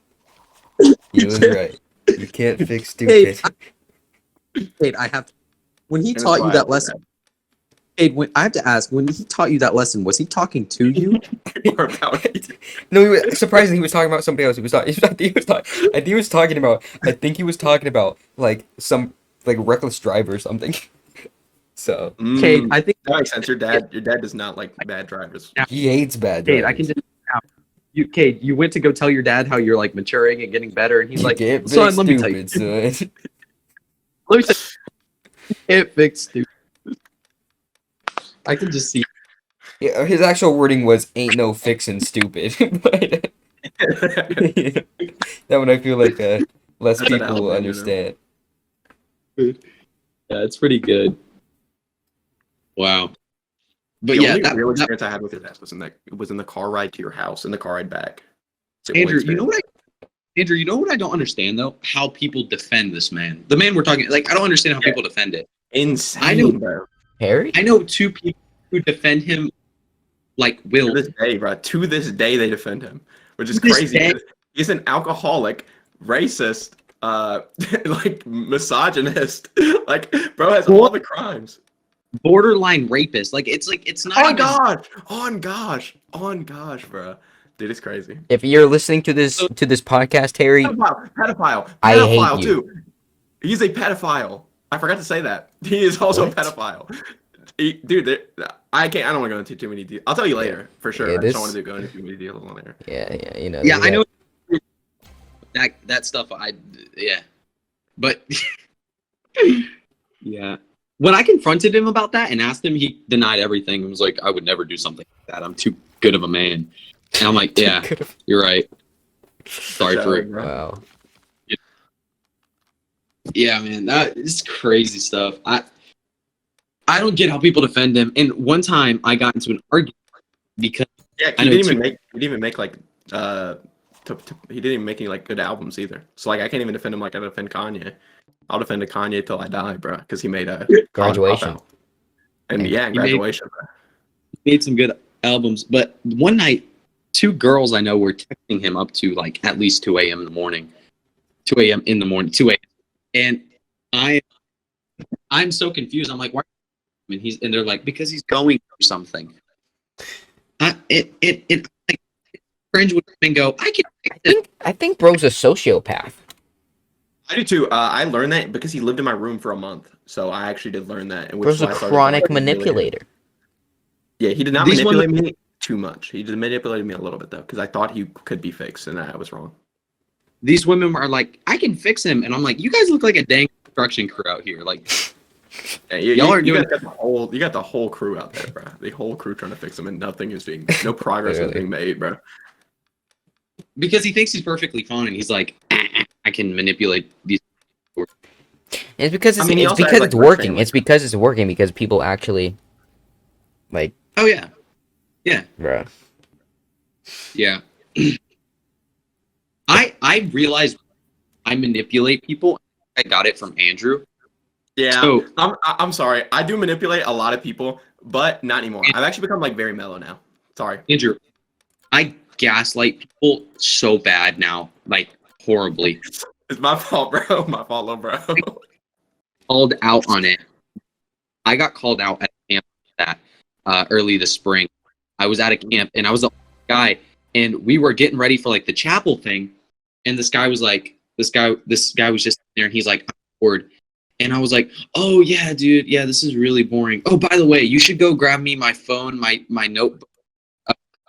He was right. You can't fix stupid. Kate, I have. When he And taught that's you why I that did lesson, Kate, I have to ask. When he taught you that lesson, was he talking to you? Or about it. No, surprisingly, he was talking about somebody else. I think he was talking about like some like reckless driver or something. So Kate, I think That makes sense. Your dad does not like bad drivers. he hates bad Kate, drivers. I can just. Kate, you went to go tell your dad how you're like maturing and getting better, and he's You like, can't "Son, fix let me tell you, stupid, son." let me tell you, you can't fix stupid." I can just see. Yeah, his actual wording was "ain't no fixing stupid," but that one I feel like less That's an people will Alabama, understand. Yeah, it's pretty good. Wow. But The yeah, only that, real that- experience I had with your dad was in the car ride to your house, in the car ride back. It's the only Andrew, you know experience. Andrew, you know what I don't understand though? How people defend this man. The man we're talking like I don't understand how people defend it. Insane, I know- bro. Harry? I know 2 people who defend him like To will. this day, bro. To this day, they defend him, which is To this crazy. day? because He's an alcoholic, racist, like misogynist. Like, bro has all the crimes. Borderline rapist. Like it's not Oh even gosh, on gosh, bro. Dude, it's crazy. If you're listening to this podcast, Harry, Pedophile, I hate you. too. He's a pedophile. I forgot to say that. He is also What? a pedophile. Dude, I don't want to go into too many details. I'll tell you later for sure. Yeah, I just this- don't want to go into too many details later. yeah, Yeah, they I know got- that stuff but yeah. When I confronted him about that and asked him, he denied everything and was like, I would never do something like that. I'm too good of a man. And I'm like, yeah, you're right. Sorry for it. Wow. Yeah, man, that is crazy stuff. I don't get how people defend him. And one time I got into an argument because Yeah, I he know didn't too- even make like he didn't even make any like good albums either. So like I can't even defend him like I defend Kanye. I'll defend Kanye till I die, bro, because he made a Graduation. and He made- graduation. Bro. made some good albums. But one night, 2 girls I know were texting him up to like at least 2 a.m. in the morning. 2 a.m. in the morning, 2 a.m. And I'm so confused. I'm like, why? And they're like, because he's going through something. It like cringe would and go, I can. I think bro's a sociopath. I do too. I learned that because he lived in my room for a month, so I actually did learn that. And which Bro's is a why I started chronic liking him really good. manipulator. Yeah, he did not These manipulate me too much. He did manipulate me a little bit though, because I thought he could be fixed, and I was wrong. These women are like, I can fix him. And I'm like, you guys look like a dang construction crew out here. Like, Hey, y'all are doing. you got the whole crew out there, bro. The whole crew trying to fix them, and no progress is Literally. being made, bro. Because he thinks he's perfectly fine. He's like, I can manipulate these. It's because I it's, mean, he it's also has, because like, it's rich working. family. It's because it's working because people actually, like, Oh yeah, bruh. yeah. I realized I manipulate people. I got it from Andrew. Yeah, So I'm sorry. I do manipulate a lot of people, but not anymore. I've actually become like very mellow now. Sorry. Andrew, I gaslight people so bad now, like horribly. It's my fault, bro. My fault, little bro. Called out on it. I got called out at camp that early this spring. I was at a camp and I was the guy, and we were getting ready for like the chapel thing, and this guy was just there, and he's like, I'm bored. And I was like, oh yeah, dude, yeah, this is really boring. Oh, by the way, you should go grab me my phone, my notebook,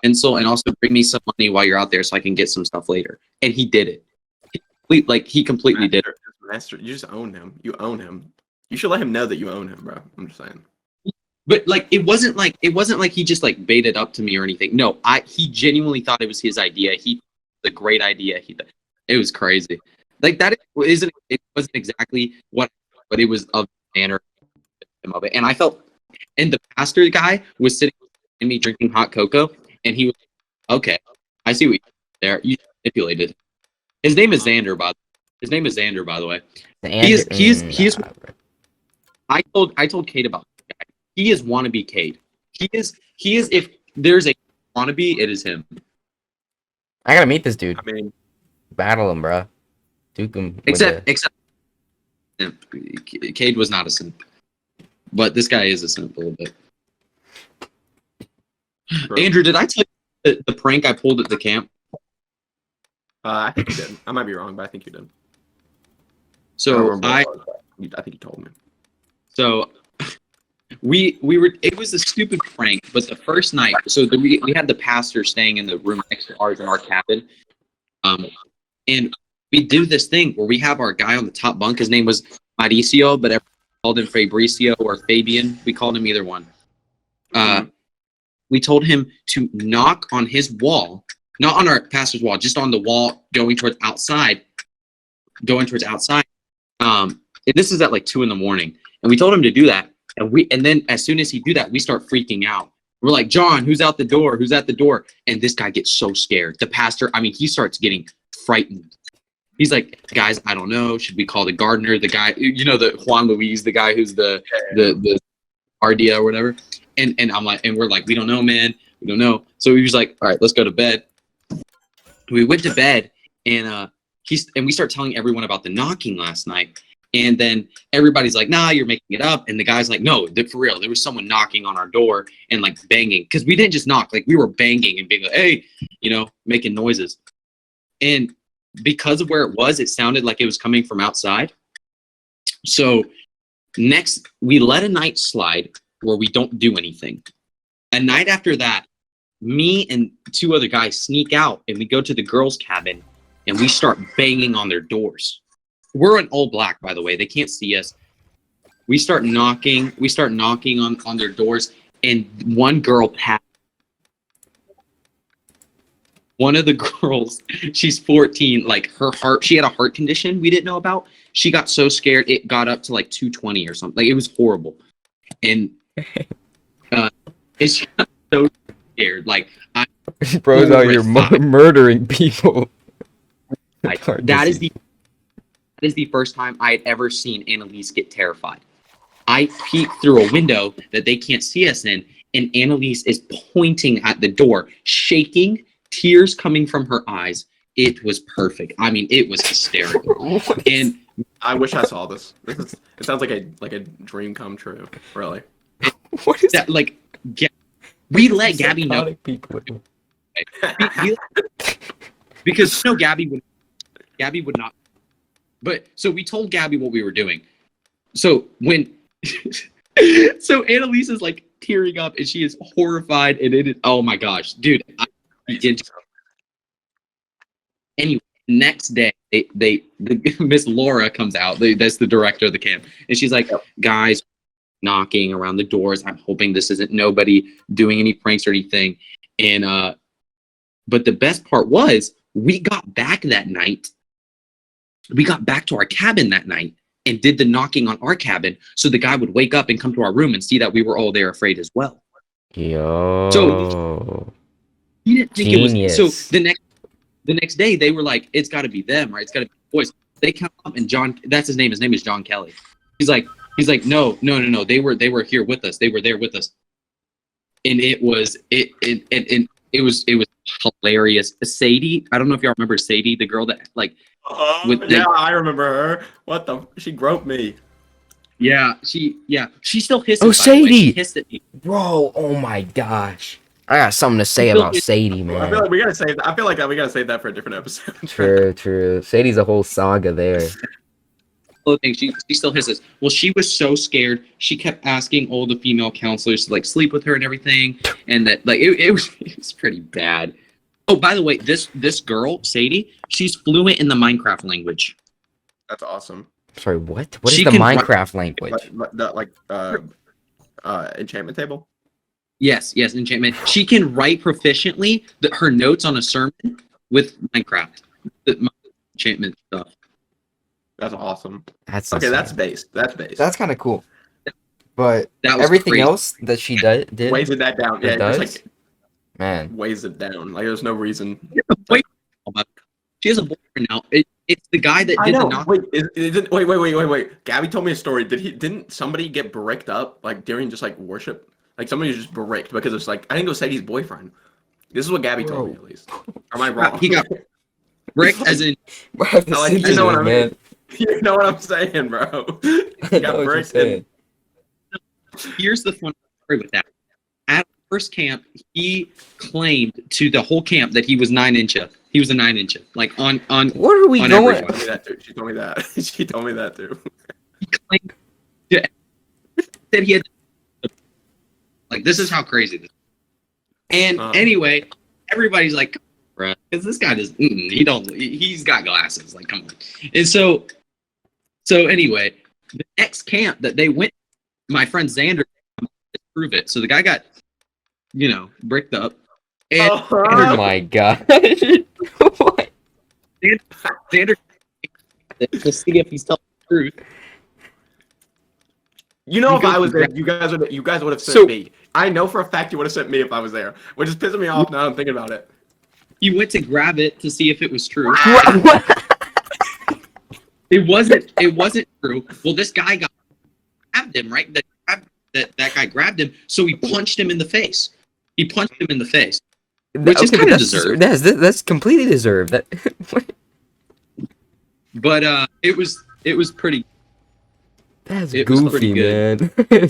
pencil, and also bring me some money while you're out there so I can get some stuff later. And he did it. He completely did it. Master, you just own him. You own him. You should let him know that you own him, bro. I'm just saying. But like it wasn't like he just like baited up to me or anything. No, he genuinely thought it was his idea. The great idea. It was crazy. Like that isn't. It wasn't exactly what, but it was of the manner of it. And I felt, and the pastor guy was sitting in me drinking hot cocoa, and he was like, okay, I see what you did there. You manipulated. His name is Xander, by the way. He is. I told Kate about this guy. He is wannabe Kate. He is. If there's a wannabe, it is him. I gotta meet this dude. I mean, Battle him, bruh. Duke him. Except Cade was not a simp, but this guy is a simp a little bit. bro. Andrew, did I tell you the prank I pulled at the camp? I think you did. I might be wrong, but I think you did. So don't remember what it was, but I think you told me. So we were. It was a stupid prank, but the first night, we had the pastor staying in the room next to ours in our cabin, and we do this thing where we have our guy on the top bunk. His name was Mauricio, but everyone called him Fabricio or Fabian. We called him either one. We told him to knock on his wall, not on our pastor's wall, just on the wall going towards outside. And this is at like 2 a.m, and we told him to do that. And then as soon as he do that, we start freaking out. We're like, John, who's out the door? Who's at the door? And this guy gets so scared. The pastor, he starts getting frightened. He's like, guys, I don't know. Should we call the gardener? The guy, the Juan Luis, the guy who's the Ardia or whatever. And I'm like, and we're like, we don't know, man. We don't know. So he was like, all right, let's go to bed. We went to bed, and we start telling everyone about the knocking last night. And then everybody's like, nah, you're making it up. And the guy's like, no, for real. There was someone knocking on our door and like banging. Because we didn't just knock. Like we were banging and being like, hey, making noises. And because of where it was, it sounded like it was coming from outside. So next, we let a night slide where we don't do anything. A night after that, me and 2 other guys sneak out and we go to the girls' cabin and we start banging on their doors. We're in all black, by the way. They can't see us. We start knocking on their doors, and one girl passed. One of the girls, she's 14, like she had a heart condition we didn't know about. She got so scared, it got up to like 220 or something. Like it was horrible. And she got so scared. Like, Bro's out here murdering people. That is the first time I had ever seen Annalise get terrified. I peeked through a window that they can't see us in, and Annalise is pointing at the door, shaking, tears coming from her eyes. It was perfect. It was hysterical. And I wish I saw this. It sounds like a dream come true. Really. What is that? Like, we let Gabby know. People. Because Gabby would not. But so we told Gabby what we were doing. So so Annalise is like tearing up and she is horrified, and it is, oh my gosh, dude. Anyway, Next day, Miss Laura comes out. That's the director of the camp, and she's like, "Guys, knocking around the doors. I'm hoping this isn't nobody doing any pranks or anything." And but the best part was we got back that night. We got back to our cabin that night and did the knocking on our cabin, so the guy would wake up and come to our room and see that we were all there afraid as well. Yo. So he didn't think Genius. it was. So the next day they were like, "It's got to be them, right? It's got to be the boys." They come up and John, that's his name. His name is John Kelly. He's like, no. They were here with us. They were there with us, and it was hilarious. Sadie, I don't know if y'all remember Sadie, the girl that like. Yeah, I remember her. What the? She groped me. Yeah, she still hisses. Oh, by the way. Sadie! She hissed at me. Bro, oh my gosh. I got something to say about Sadie, I man. feel like we gotta save. I feel like we gotta save that for a different episode. True. Sadie's a whole saga there. Thing. She still hisses. Well, she was so scared. She kept asking all the female counselors to like sleep with her and everything, and that like it was pretty bad. Oh, by the way, this girl Sadie, she's fluent in the Minecraft language. That's awesome. Sorry, what? What is She the can- Minecraft language? Enchantment table. Yes, enchantment. She can write proficiently her notes on a sermon with Minecraft, the enchantment stuff. That's awesome. That's Okay, insane. that's base. That's base. That's kind of cool. But That was everything crazy. else that she did, weighs it that down. It Yeah, does? just like man. weighs it down. Like there's no reason. She has a boyfriend now. It's the guy that I did the know. knock. Wait. Gabby told me a story. Didn't somebody get bricked up like during just like worship? Like somebody was just bricked because it's like I think it was Sadie's boyfriend. This is what Gabby told me at least. Or am I wrong? He got bricked as in Like, you know what I mean? man. You know what I'm saying, bro? I know what you're saying. here's the fun story with that. At first camp, he claimed to the whole camp that he was 9-incher. He was a 9-incher. Like on What are we on going? everyone. She told me that. She told me that too. He claimed that he had like this is how crazy this is. And anyway, everybody's like, bruh, because this guy does he's got glasses. Like, come on. And so anyway, the next camp that they went, my friend Xander to prove it. So the guy got, bricked up. And Oh my god. What? Xander to see if he's telling the truth. You know, if Because I was there, the- you guys would have sent So- me. I know for a fact you would have sent me if I was there, which is pissing me off now. I'm thinking about it. He went to grab it to see if it was true. What? It wasn't true. Well, this guy grabbed him, right? That guy grabbed him, so he punched him in the face. He punched him in the face. Which is Okay, kinda that's deserved. That's completely deserved. That. But it was pretty. That's It was pretty goofy, good. man.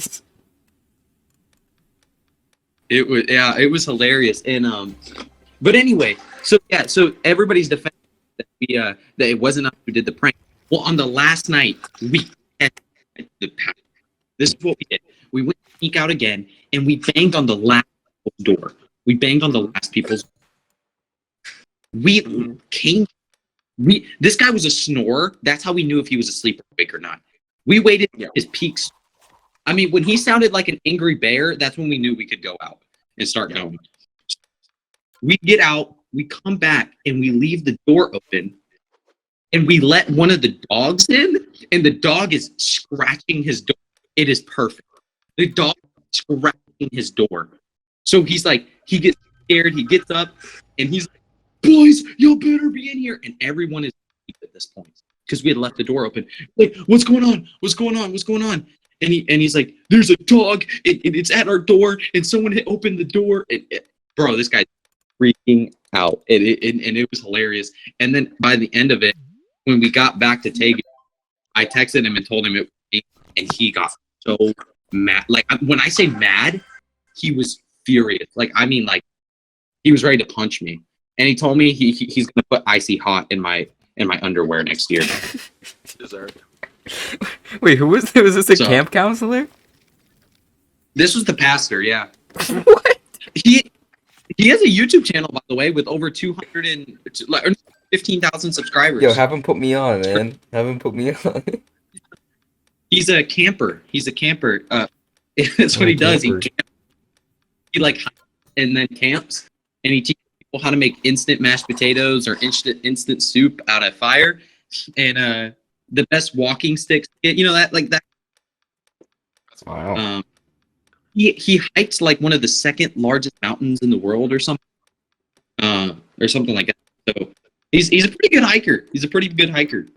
It was hilarious. And but anyway, so everybody's defense that that it wasn't us who did the prank. Well, on the last night, this is what we did. We went to sneak out again, and we banged on the last people's door. We banged on the last people's. This guy was a snorer. That's how we knew if he was asleep or awake or not. We waited his peaks. I mean, when he sounded like an angry bear, that's when we knew we could go out and start going. We get out, we come back, and we leave the door open, and we let one of the dogs in, and the dog is scratching his door. It is perfect. The dog is scratching his door. So he's like, he gets scared, he gets up, and he's like, boys, y'all better be in here. And everyone is asleep at this point because we had left the door open. Like, what's going on? What's going on? What's going on? And he's like, there's a dog. It's at our door, and someone had opened the door. Bro, this guy's freaking out. And it was hilarious. And then by the end of it, when we got back to Tegan, I texted him and told him it was me, and he got so mad. Like, when I say mad, he was furious. Like, I mean, like, he was ready to punch me. And he told me he's gonna put icy hot in my underwear next year. Deserved. Wait, who was this? A So- camp counselor? This was the pastor, yeah. What? He has a YouTube channel, by the way, with over 200 and like 15,000 subscribers. Yo, have him put me on, man. Have him put me on. He's a camper. He's a camper. That's what he does. Camper. He like and then camps, and he teaches people how to make instant mashed potatoes or instant soup out of fire, and the best walking sticks. You know that like that. Wow. He hiked like one of the second largest mountains in the world or something like that. So he's a pretty good hiker. He's a pretty good hiker.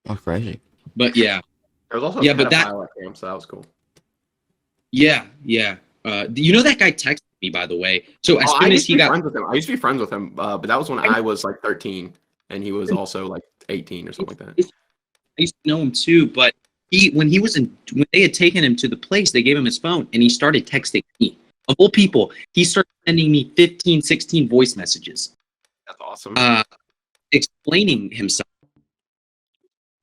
Oh, crazy. But yeah, There was also Yeah, a but that- pedophile at camp, so that was cool. yeah. You know that guy texted me, by the way. So as Oh, I soon as used to he be got friends with him. I used to be friends with him, but that was when I was like 13, and he was also like 18 or something like that. I used to know him too, but when they had taken him to the place, they gave him his phone and he started texting me. Of all people, he started sending me 15, 16 voice messages, That's awesome. explaining himself.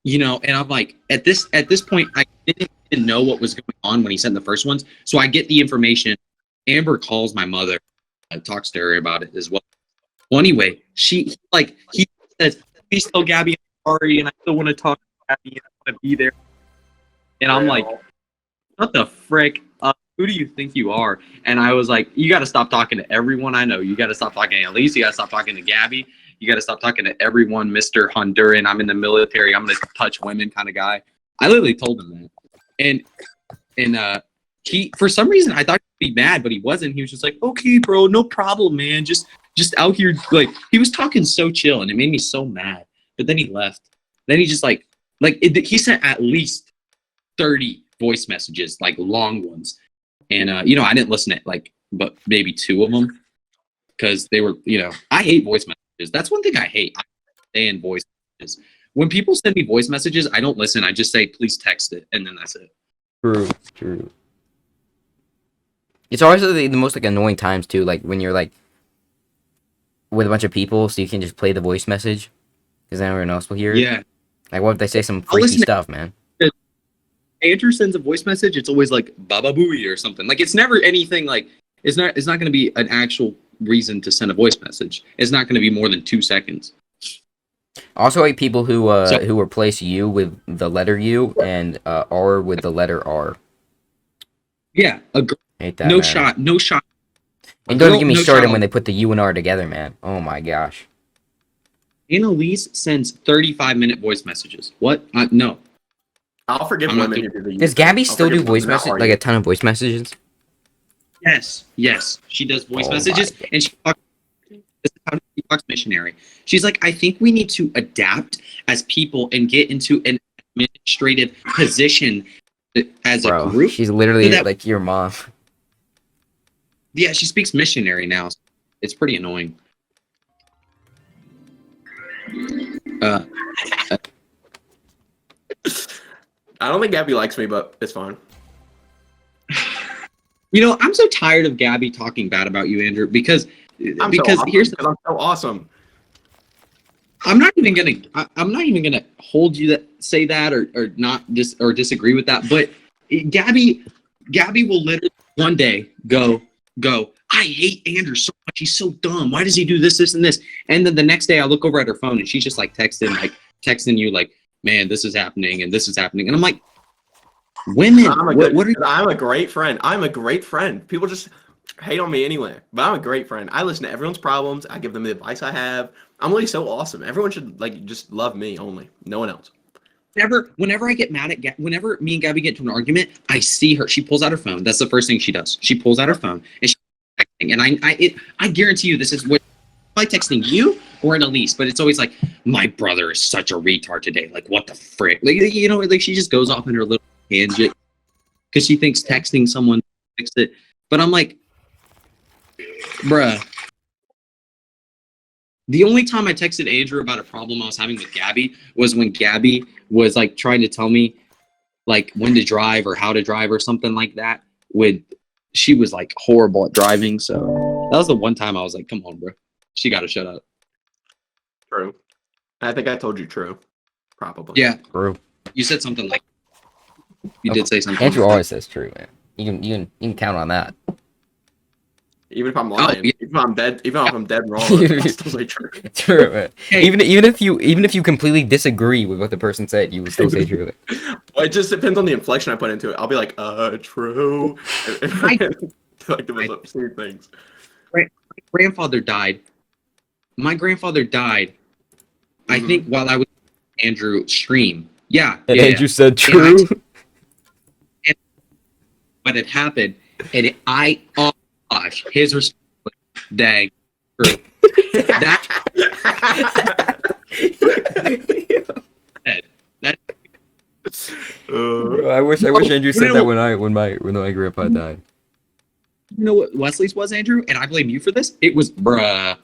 You know, and I'm like, at this point, I didn't even know what was going on when he sent the first ones. So I get the information. Amber calls my mother, talks to her about it as well. Well, anyway, he says, please tell Gabby I'm sorry, and I still want to talk to Gabby, and I want to be there. And I'm like, what the frick? Who do you think you are? And I was like, you got to stop talking to everyone I know. You got to stop talking to Elise. You got to stop talking to Gabby. You got to stop talking to everyone, Mr. Honduran. I'm in the military. I'm going to touch women kind of guy. I literally told him that. And he, for some reason, I thought he'd be mad, but he wasn't. He was just like, okay, bro, no problem, man. Just out here. Like, he was talking so chill, and it made me so mad. But then he left. Then he just he sent at least 30 voice messages, like long ones. And, I didn't listen to but maybe 2 of them because they were, I hate voice messages. That's one thing I hate. I stay in voice messages. When people send me voice messages, I don't listen. I just say, please text it. And then that's it. True. It's always the most like annoying times too, like when you're like with a bunch of people, so you can just play the voice message because then everyone else will hear it. Yeah. Like what if they say some I'll freaky listen to- stuff, man? Andrew sends a voice message. It's always like Baba Booey or something. Like it's never anything like it's not going to be an actual reason to send a voice message. It's not going to be more than 2 seconds. Also, like people who replace you with the letter U and R with the letter R. Yeah. Hate that. No man. shot. And don't get me No started shot. when they put the U and R together, man. Oh my gosh. Annalise sends 35-minute voice messages. What? No. I'll forgive I'm not women doing- who do the Does Gabby I'll still do forgive voice women that messages? argue. Like a ton of voice messages? Yes. She does voice Oh messages, my. and she talks missionary. She's like, I think we need to adapt as people and get into an administrative position as a Bro, group. she's literally So that- like your mom. Yeah, she speaks missionary now. So it's pretty annoying. I don't think Gabby likes me, but it's fine. I'm so tired of Gabby talking bad about you, Andrew, because I'm here's because I'm so awesome. I'm not even gonna hold you that say that or not or disagree with that. But Gabby will literally one day go. I hate Andrew so much. He's so dumb. Why does he do this, and this? And then the next day I look over at her phone and she's just like texting you like, man, this is happening and this is happening. And I'm like, women, I'm what are you? I'm a great friend. I'm a great friend. People just hate on me anyway, but I'm a great friend. I listen to everyone's problems. I give them the advice I have. I'm really so awesome. Everyone should just love me only. No one else. Whenever I get mad at whenever me and Gabby get into an argument, I see her. She pulls out her phone. That's the first thing she does. She pulls out her phone and she's texting. And I guarantee you, this is what I'm texting you or an Elise, but it's always like, my brother is such a retard today. Like, what the frick? Like she just goes off in her little tangent because she thinks texting someone fix it. But I'm like, bruh. The only time I texted Andrew about a problem I was having with Gabby was when Gabby was like trying to tell me like when to drive or how to drive or something like that. She was like horrible at driving. So that was the one time I was like, come on, bro. She got to shut up. True. I think I told you true. Probably. Yeah. True. You said something like, you did say something. Andrew always says true, man. You can count on that. Even if I'm lying, yeah. even if I'm dead wrong, I'll still say true. True, man. Hey. Even if you completely disagree with what the person said, you would still say true. Well, it just depends on the inflection I put into it. I'll be like, true. Like the most obscene things. Grandfather died. My grandfather died. I Mhm. think while I was Andrew stream. Yeah. And yeah, Andrew said And I- true. But it happened, and oh gosh, his response was, dang, true. That Bro, I wish Andrew said that when my grandpa died. you know what Wesley's was, Andrew, and I blame you for this. It was bruh.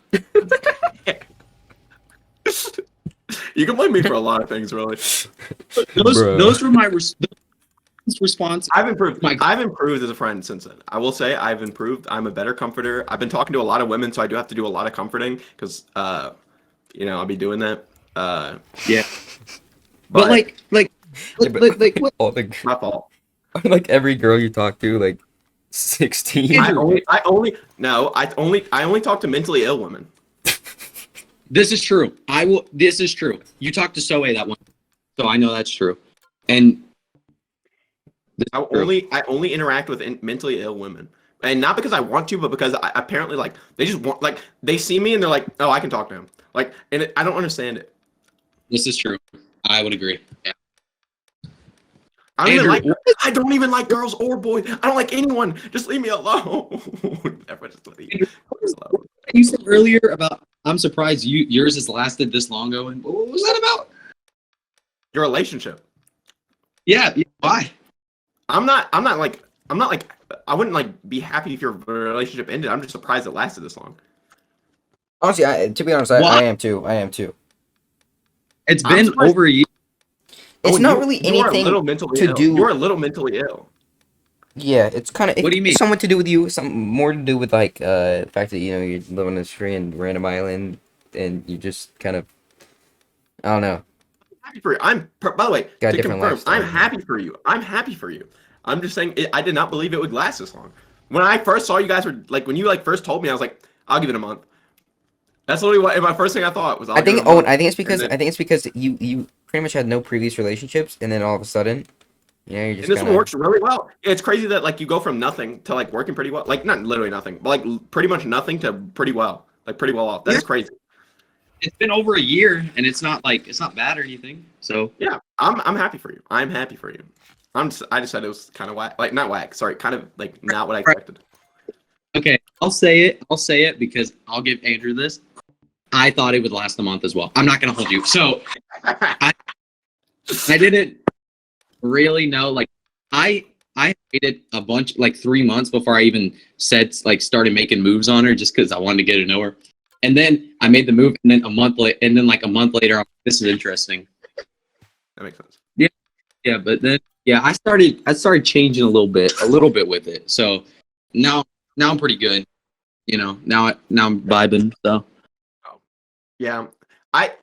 You can blame me for a lot of things, really. Bruh. Those were my response. I've improved. My- I've improved as a friend since then. I will say I've improved. I'm a better comforter. I've been talking to a lot of women, so I do have to do a lot of comforting because, I'll be doing that. Yeah. But like what? All the my fault. like every girl you talk to, like 16. Andrew. I only talk to mentally ill women. This is true. This is true. You talked to Soe that one, so I know that's true. And I only interact with mentally ill women, and not because I want to, but because I apparently like they just want like they see me and they're like, oh, I can talk to him. Like, and I don't understand it. this is true. I would agree. Yeah. I don't even Andrew, like. I don't even like girls or boys. I don't like anyone. Just leave me alone. Everyone just leave me alone. You said earlier about I'm surprised yours has lasted this long, Owen. What was that about? Your relationship. Yeah. Why? I'm not like I wouldn't like be happy if your relationship ended. I'm just surprised it lasted this long. Honestly, to be honest, What? I am too. It's I'm been surprised- over a year. It's Owen, not you- really you are a anything little mentally to ill. do. You're a little mentally ill. Yeah, it's kind of. What do you mean? Somewhat to do with you. Some more to do with like the fact that you live on this free and random island, and you just kind of. I don't know. Happy for you. By the way, Got to different confirm, lifestyle. I'm happy for you. I'm happy for you. I'm just saying I did not believe it would last this long. When I first saw you guys were like when you like first told me, I was like, I'll give it a month. That's literally what my first thing I thought was. I think. I think it's because And then- you pretty much had no previous relationships, and then all of a sudden, you're just And this kind one works really well. It's crazy that like you go from nothing to like working pretty well. Like not literally nothing, but like pretty much nothing to pretty well. Like pretty well off. That's Yeah. crazy. It's been over a year, and it's not bad or anything. So Yeah, I'm happy for you. I'm happy for you. I just said it was kind of whack. Like not whack. Sorry, kind of like not what I expected. okay, I'll say it because I'll give Andrew this. I thought it would last a month as well. I'm not gonna hold you. So I didn't really know. Like I waited a bunch, like 3 months before I even started making moves on her, just because I wanted to get to know her. And then I made the move, and then a month later, I'm like, this is interesting. That makes sense. Yeah, but then I started changing a little bit with it. So now I'm pretty good. Now I'm vibing. So Yeah, I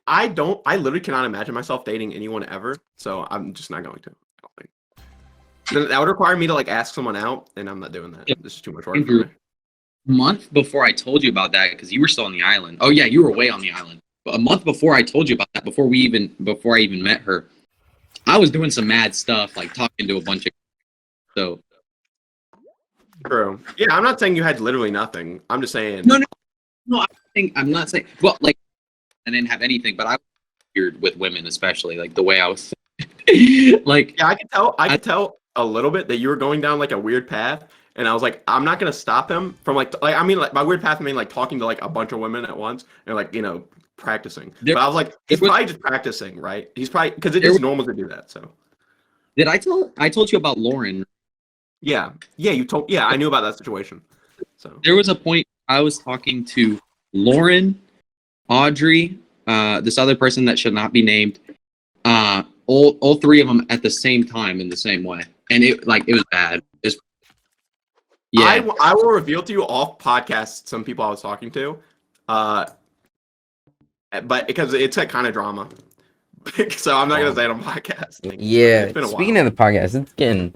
literally cannot imagine myself dating anyone ever. So I'm just not going to. I don't think. Then that would require me to like ask someone out, and I'm not doing that. Yeah. This is too much work Andrew. for me. a month before I told you about that, because you were still on the island. Oh yeah, you were away on the island. But a month before I told you about that, before I even met her, I was doing some mad stuff, like talking to a bunch of. So True. Yeah, I'm not saying you had literally nothing. I'm just saying. No, I'm not saying. Well, like I didn't have anything, but I was weird with women, especially like the way I was. like Yeah, I could tell a little bit that you were going down like a weird path, and I was like, I'm not gonna stop him from like I mean like by weird path I mean like talking to like a bunch of women at once and like practicing. There- but I was like, he's it was- probably just practicing, right? He's probably because it There is was- normal to do that. So I told you about Lauren. yeah, I knew about that situation. So There was a point I was talking to Lauren, Audrey, this other person that should not be named, all three of them at the same time in the same way, and it was bad. Yeah, I will reveal to you off podcast some people I was talking to, but because it's like kind of drama, so I'm not gonna say it on podcast. Yeah. It's been a Speaking while. of the podcast, it's Getting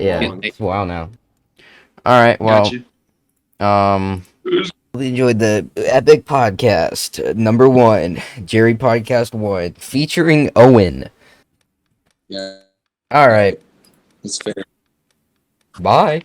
yeah, long. it's a while now. All right, well, Gotcha. Really enjoyed the epic podcast number 1, Jerry Podcast 1, featuring Owen. Yeah, All right, it's fair. bye.